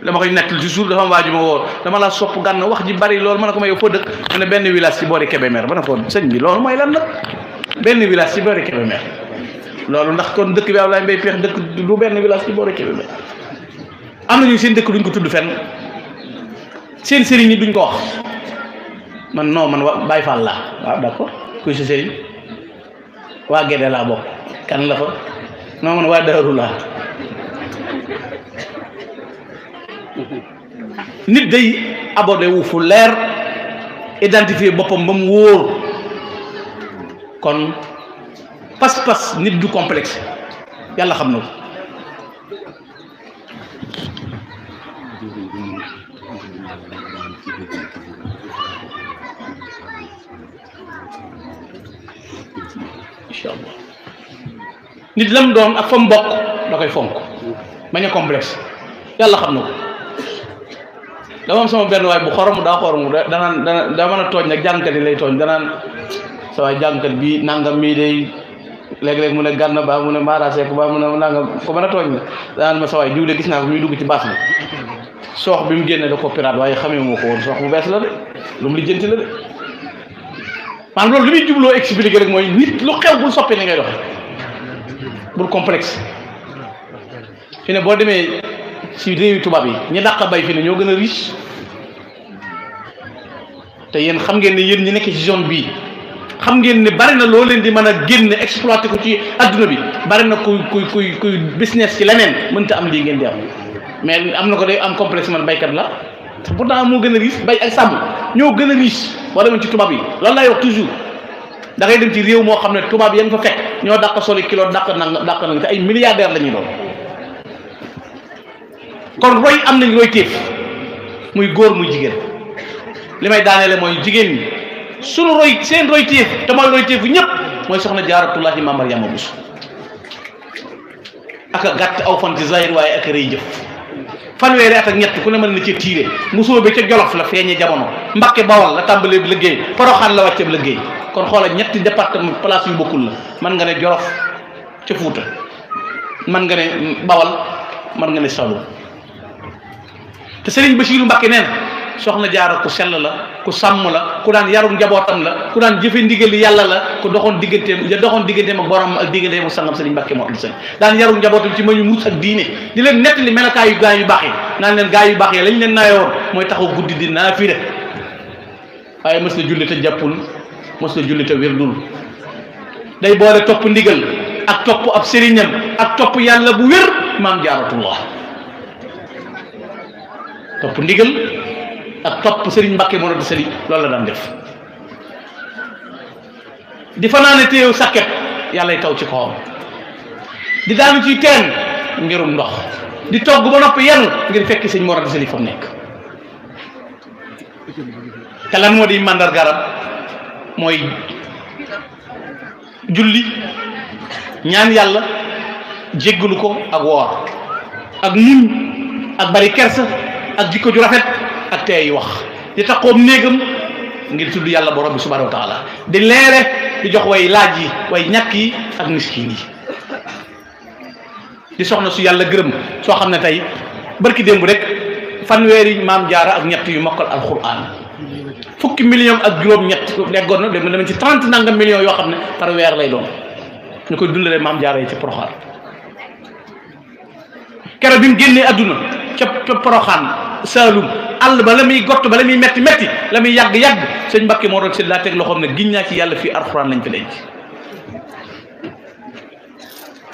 dama koy nettali ci suur dafa am waaju ma woo dama la sopp gànn wax ji bari loolu ma ne ko ma yow foo dëkk mu ne benn village ci boori Kébémer ba ne ko sëñ bi loolu mooy lan nag benn village ci boori Kébémer loolu ndax kon dëkk bi Ablaye Mbaye Pekh dëkk du benn village ci boore Kébémer am nañu seen dëkk duñ ko tudd fenn seen sëriñ yi duñ ko wax man non man Baye Fall laa waaw d'accord kuy sa sëriñ waa Gédé laa bokk kan la fa non man waa Daaru laa nit day abordé wu fu leer identifier boppam ba mu wóor kon pas-pas nit du complexe yàlla xam na ko incha allah nit lam doon ak fa mu bokk da koy fonk bañ a complexe yàlla xam na ko dama am sama benn waay bu xoromu danaan daa mën a tooñ nag jàngkat yi lay tooñ danaan sa waay jàngkat bi nangam mii day léeg-léeg mu ne gànn ba mu ne maaraseek ba mu ne nangam ko mën a tooñ na danaan ma sa waay diw de gis naa ko muy dugg ci baas bi soox bi mu génne da ko pirate waaye xamee moo ko woon soox bu bees la de lu mu lijjanti la de maanaam loolu li muy jubloo expliquer rek mooy nit lu xew bul soppee ni ngay doxe bul complexe fi ne boo demee ci réewi tubaab yi ñi dàq bay fi ne ñoo gën a riche te yéen xam ngeen ne yéen ñi nekk ci zone bii xam ngeen ne bari na loo leen di mën a génne exploité ko ci adduna bi bari na kuy business ci leneen mënta am lii ngeen di am mais am na ko day am complexe man baykat la te pourtant moo gën a riche bay ak sàmm ñoo gën a riche boo demee ci tubaab yi loolu laay wax toujours da ngay dem ci réew moo xam ne tubaab yi nga fa fekk ñoo dàq soli kilo dàq nang te ay milliardaires la ñuy doon kon roy am nañ roy téef muy góor muy jigéen li may daaneele mooy jigéen ñi sunu roy seen roy téef te mooy roy téef bu ñëpp mooy soxna Jaaratullaahi Maam Mariama Bousso ak a gàtt aw fan ci zahir waaye ak a rëy jëf fanweeri at ak ñett ku ne mën na ci tiire musoo bi ca Jolof la feeñe jamono Mbàkke Bawal la tàmbalee liggéey Poroxaan la wàcceeb liggéey kon xoola ñetti département place yu bokkul la mën nga ne Jolof ca Fuuta mën nga ne Bawal mën nga ne Saloum te Sëriñ Basiiru Mbàkke nee na soxna Jaara ku sell la ku sàmm la ku daan yarum njabootam la ku daan jëfe ndigali yàlla la ku doxoon digganteem ak borom ak digganteem ak sangam Sëriñ Mbàkke moo am sëñ daan yarum njabootam ci mañu mus ak diine di leen nettali melakaay yu gaa yu baax yi naan leen gaa yu baax yi lañ leen naayoon mooy taxaw guddi di naafila waaye mës na julli te jàppul mës na julli te wérdul day boole topp ndigal ak topp ab sëriñam ak topp yàlla bu wér Maam Jaaratullah topp ndigal ak topp Sëriñ Mbàkke moo di sëriñ loolu la daan def di fanaane téyew sàkket yàllay taw ci kawam di daanu ci teen ngirum ndox di togg ba noppi yenu ngir fekki sëñ Mor Anta Sali fa mu nekk te lan moo di màndargaram mooy julli ñaan yàlla jéggalu ko ak woor ak muñ ak bari kersa ak jikko ju rafet ak teey wax di taxoom néegam ngir tudd yàlla borom bi subhanahu wa taala di leere di jox way laaj yi way ñàkk yi ak miskin yi di soxna su yàlla gërëm soo xam ne tey barki démb rek fanweeri Maam Jaara ak ñett yu mokkal alquran fukki million ak juróom-ñett déggoon na dem ci 30 nangam millions yoo xam ne par weer lay doon ñu koy dundalee Maam Jaara yi ci Poroxaan keroog bi mu génnee adduna ca Poroxaan Saalum àll ba la muy gott ba la muy metti la muy yàgg sëñ Mbàkke moo doon si laa teg loxoom ne giñ naa ci yàlla fii alxuraan lañ fi denc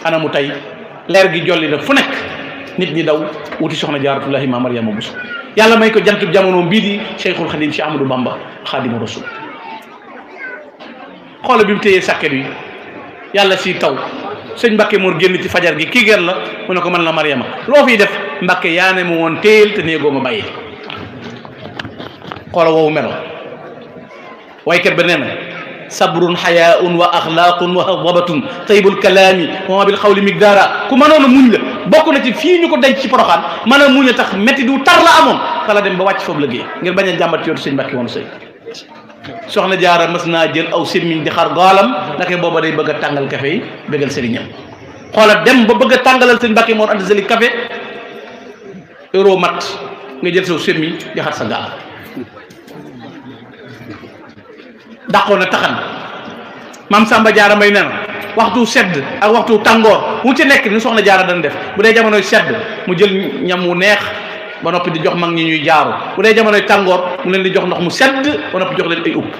anamu tey leer gi jolli na fu nekk nit ñi daw wuti soxna Jaaratullaahi Maam Mariama Bousso yàlla may ko jantub jamono bii di Cheikhul Khadim Cheikh Ahmadou Bamba Khadimu Rasul xoola bi mu téyee sàkket wi yàlla si taw sëñ Mbàkke moo génn ci fajar gi kii geen la mu ne ko man la Mariama loo fiy def Mbàkke yaa ne mu woon téyel te néegoo ma bàyyi xoola woowu melo waykat ba nee na sabrun xayaun wa axlaaqun wa hadabatun taybul kalaami wa ma bil xawli migdaara ku mënoon a muñ la bokk na ci fii ñu ko denc ci Poroxaan mën a muñ a tax métti du tar la amoon fa la dem ba wàcc foofu liggéey ngir bañ a jàmbat yootu sëñ Mbàkke woon sëy soxna Jaara mas naa jël aw sémmiñ di xar goolam naka booba day bëgg a tàngal café yi bëggal sëriñam xoola dem ba bëgg a tàngalal sëñ Mbàkke Mor Anta Sali café euro mat nga jël saw sémmiñ di xar sa gaal dàqoon na taxan Maam Samba Jaara Mbay nee na waxtu sedd ak waxtu tàngoor mu ci nekk ni soxna jaara dana def bu dee jamonoy sedd mu jël ñam wu neex ba noppi di jox mag ñi ñuy jaaru bu dee jamonoy tàngoor mu leen di jox ndox mu sedd ba noppi jox leen ay upp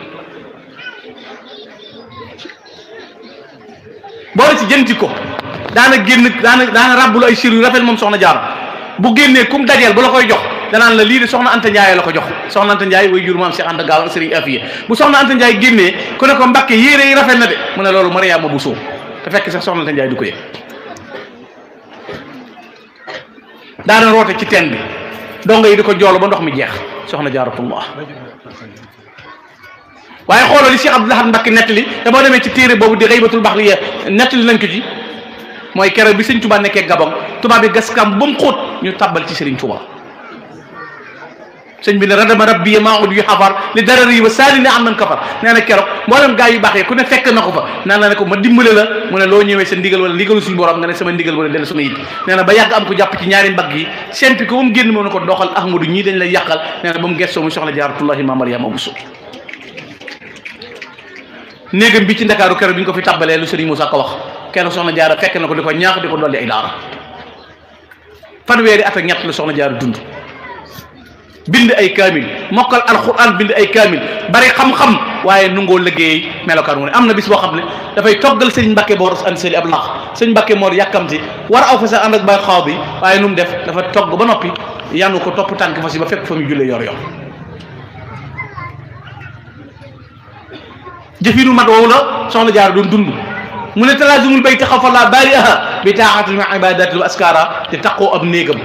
boole ci jënti ko daana génn daana ràbbulu ay sir yu rafet moom soxna jaara bu génnee kum dajeel bu la koy jox danaan la lii de soxna Anta Ndiaye la ko jox soxna Anta Ndiaye way jur maam Cheikh Anta Gaaw Serigne Afiya bu soxna Anta Ndiaye génnee ku ne ko Mbàkke yére yi rafet na de mu ne loolu Mariama bu soo te fekk sax soxna Anta Ndiaye du ko yëg daana roote ci teen bi dongo yi di ko joolu ba ndox mi jeex soxna Jaaratullah waaye xoolal li Cheikh Abdoul Ahad Mbacké nettali te boo demee ci téere boobu di Ghaybatul Bahriya nettali nañ ko ci mooy keroog bi sëñ Touba nekkee Gabon tubaab bi gas kam ba mu xóot ñu tàbbal ci Serigne Touba sëñ bi ne radama rabbi maud yu xafar li darari wa saalini am nan kafar nee na keroog mboolem gaa yu baax yi ku ne fekk na ko fa naan la ne ko ma dimbale la mu ne loo ñëwee sa ndigal wala ndigalu suñu borom nga ne sama ndigal wala dellu sama yit nee na ba yàgg am ko jàpp ci ñaari mbagg yi sempi ko ba mu génn moo ne ko doxal Ahmadu ñii dañ lay yàqal nee na ba mu gestoo mu soxla Jaaratullahi ma Mariama bu suuf néegam bi ci Ndakaaru keroog bi ñu ko fi tàbbalee lu Serigne Moussa ko wax keroog soxna Jaara fekk na ko di ko ñaax di ko dolli ay daara fanweeri at ak ñett la soxna Jaara dund bind ay kaamil mokkal alquran bind ay kaamil bari xam-xam waaye nungoo liggéey melokaan wu ne am na bis boo xam ne dafay toggal sëñ Mbàkke Mor an sëli ab laax sëñ Mbàkke Mor yàkkamti war aw fa sa ànd ak bay xaw bi waaye nu mu def dafa togg ba noppi yanu ko topp tànk fas yi ba fekk fa mu jullee yor yor jëfinu mat woowu la soxna Jaara doon dund mu ne talaazumul bayti xaw fa laa baari aha bi taaxatul ma ibadatil wa askara te taqoo ab néegam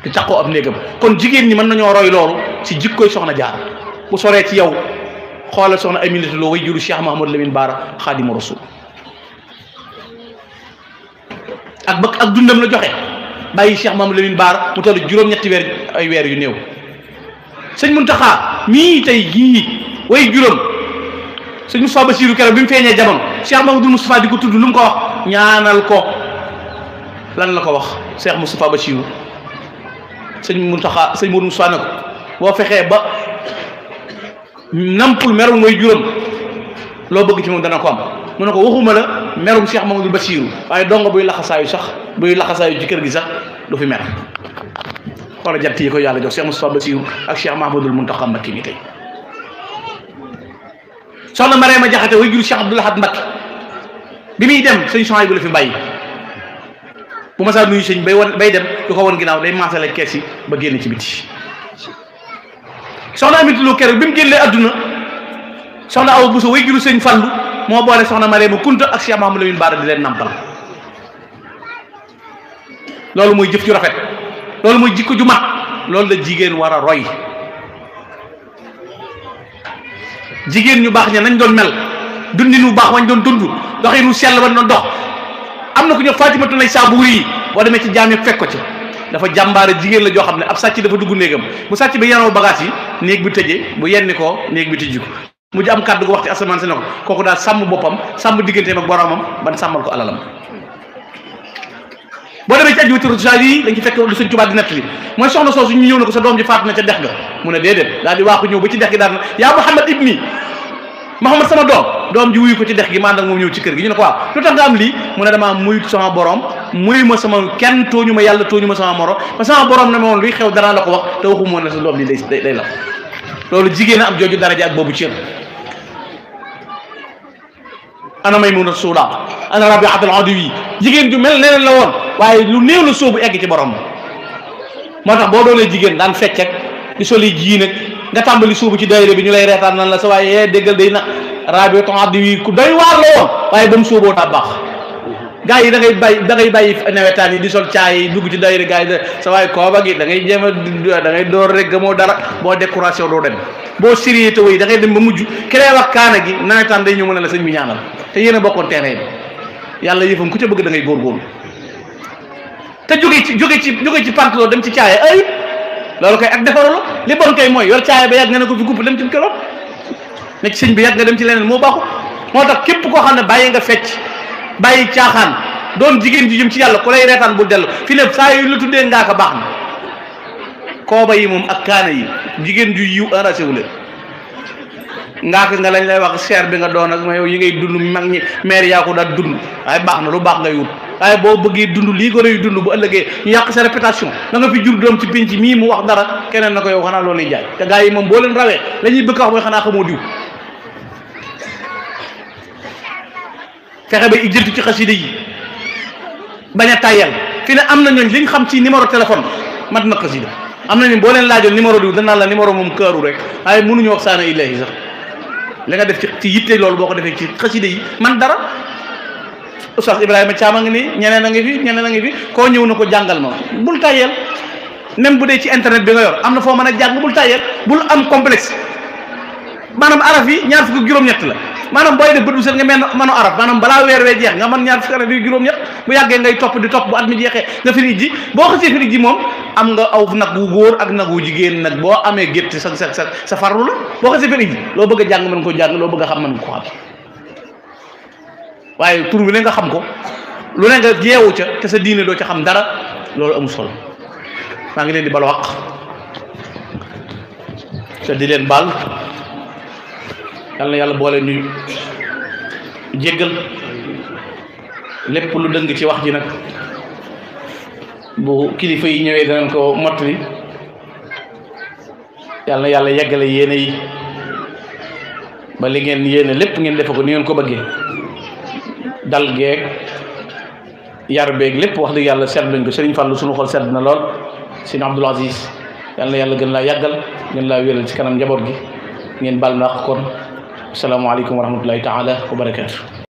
di taxoo ab néegam kon jigéen ñi mën nañoo roy loolu ci jikkoy soxna Jaara bu soree ci yow xoolal soxna Aminata Lo way juru Cheikh Mahamadou Lamine Bara Xaadimu Rasul ak dundam la joxe bàyyi Cheikh Mahamadou Lamine Bara mu toll juróom-ñetti weer ay weer yu néew sëñ Muntaxa mii tey jii way juróom sëñ Moustapha Bassirou keroog bi mu feeñee jamono Cheikh Mahamadou Moustapha di ko tudd lu mu ko wax ñaanal ko lan la ko wax Cheikh Moustapha Bassirou sëñ Muntaxa sëñ Mourou Moussa ne ko boo fexee ba nampul merum mooy juróom loo bëgg ci moom dana ko am mu ne ko waxuma la merum Cheikh Mamadou Bassirou waaye donga buy laxasaayu sax buy laxasaayu ci kër gi sax du fi mer wala jant yi ko yàlla jox Cheikh Moustapha Bassirou ak Cheikh Mahamadul Muntaxa Mbacké mi tey soxna Mariama Jaxate way jur Cheikh Abdoul Ahad Mbacké bi muy dem sëñ Souhaïbou la fi bàyyi bu ma saa nuyu sëñ bay dem du ko woon ginnaaw day maasale kees yi ba génn ci biti soxna Aminata Lo keroog bi mu génnee adduna soxna Awa Bousso way juru sëñ Fallu moo boole soxna Mariama Kunta ak Cheikh Mahamadou Lamine Bara di leen nampal loolu mooy jëf ju rafet loolu mooy jikko ju mat loolu la jigéen war a roy jigéen ñu baax ña nañ doon mel dundin bu baax wañ doon dund doxin wu sell wañ doon dox am na ku ñëw Fatimatu nay Saabuuri yi boo demee ci jaam yi fekk ko ci dafa jàmbaare jigéen la joo xam ne ab sàcc dafa dugg néegam bu sàcc bi yanoo bagage yi néeg bi tëjee bu yenni ko néeg bi tëjji ko mujj am kàddu gu wax ci asamaan si ne ko kooku daal sàmm boppam sàmm digganteem ak boromam ban sàmmal ko alalam boo demee ci ajwatu social yi dañ ci fekk lu Sëñ Tuubaa di nettali mooy soxna soosu ñu ñëw na ko sa doom ji faatu na ca dex ga mu ne déedéet daal di waaxu ñëw ba ci dex gi daal na yaa Muhammad ibni Muhammad sama doom ji wuyu ko ci dex gi maa nag moom ñëw ci kër gi ñu ne ko waaw lu tax nga am lii mu ne damaa muyut sama borom muy ma sama kenn tooñu ma yàlla tooñu ma sama morom ma sama borom ne ma woon luy xew dara la ko wax te waxu moon ne sa doom li day la loolu jigéen a am jooju daraja ak boobu cër ana Maymuna Suuda ana Rabiatul Adawi jigéen ju mel neneen la woon waaye lu néew la soobu egg ci borom moo tax boo doonee jigéen daan fecc ak di soli ji nag nga tàmbali suubu ci daayira bi ñu lay reetaan nan la sa waaye yee déggal day na Rabiatul Adawi ku doy waar la woon waaye ba mu sooboo daa baax gaa yi da ngay bàyyi nawetaan yi di sol caay yi dugg ci daayira gaa yi sa waaye kooba gi da ngay jéem a da ngay door rek gëmoo dara boo décoration doo dem boo sérieux te wéy da ngay dem ba mujj keneen wax kaana gi nawetaan day ñëw mën a la sëñ bi ñaanal te yéen a bokkoon terrain bi yàlla yëfam ku ca bëgg da ngay góorgóorlu te jóge ci pantalon dem ci caaya ay loolu koy ak defaru la li bon kay mooy yor caaya ba yàgg nga ne ko fi gupp dem ci kilo ne ci sëñ bi yàgg nga dem ci leneen moo baaxul moo tax képp koo xam ne bàyyi nga fecc bàyyi caaxaan doon jigéen ji jëm ci yàlla ku lay reetaan bu dellu fi ne saa yu la tuddee ngaa ko baax na kooba yi moom ak kaana yi jigéen ju yiw enragé wu leen ngaaka nga lañ lay wax seer bi nga doon ak ma yow yi ngay dund mag ñi maire yaa ko daal dund waaye baax na lu baax ngay wut waaye boo bëggee dund lii ko rëy dund bu ëllëgee ñu yàq sa réputation da nga fi jur doom ci pénc mii mu wax dara keneen na ko yow xanaa loolu lay jaay te gars yi moom boo leen rawee la ñuy bëgg a wax mooy xanaa xamoo diw fexe ba ijjanti ci xasida yi bañ a tàyyal fi ne am na ñooñ liñ xam ci numéro téléphone mat na xasida am na ñu boo leen laajoon numéro diw danaa la numéro moom këru rek waaye mënuñu wax saana ilahi sax li nga def ci yitte loolu boo ko defee ci xasida yi man dara Oustaz Ibrahima Thiam a ngi nii ñeneen a ngi fi koo ñëw na ko jàngal ma bul tàyyeel même bu dee ci internet bi nga yor am na foo mën a jàng bul tàyyeel bul am complexe maanaam araf yi ñaar fukk ak juróom-ñett la maanaam booy def bët bu set nga mënu araf maanaam balaa weer wee jeex nga mën ñaar fukk araf yi juróom-ñett bu yàggee ngay topp di topp bu at mi jeexee nga firi ji boo xasee firi ji moom am nga aw nag wu góor ak nag wu jigéen nag boo amee gétt sa farlu la boo xasee firi ji loo bëgg a jàng mën ko jàng loo bëgg a xam mën ko xam waaye tur bi ne nga xam ko lu ne nga yeewu ca te sa diine doo ca xam dara loolu amul solo maa ngi leen di bal waq te di leen baal yal na yàlla boole ñu jéggal lépp lu dëng ci wax ji nag bu kilifa yi ñëwee danañ ko mottali yal na yàlla yeggale yéene yi ba li ngeen yéene lépp ngeen defe ko ni ngeen ko bëggee dal geeg yar beeg lépp wax dëgg yàlla sedd nañ ko Serigne Fallou suñu xol sedd na lool Serigne Abdoul Aziz yal na yàlla gën laa yàggal gën laa wéral ci kanam njaboot gi ngeen baal na ak kon asalaamaaleykum wa rahmatullahi taala wa barakaatu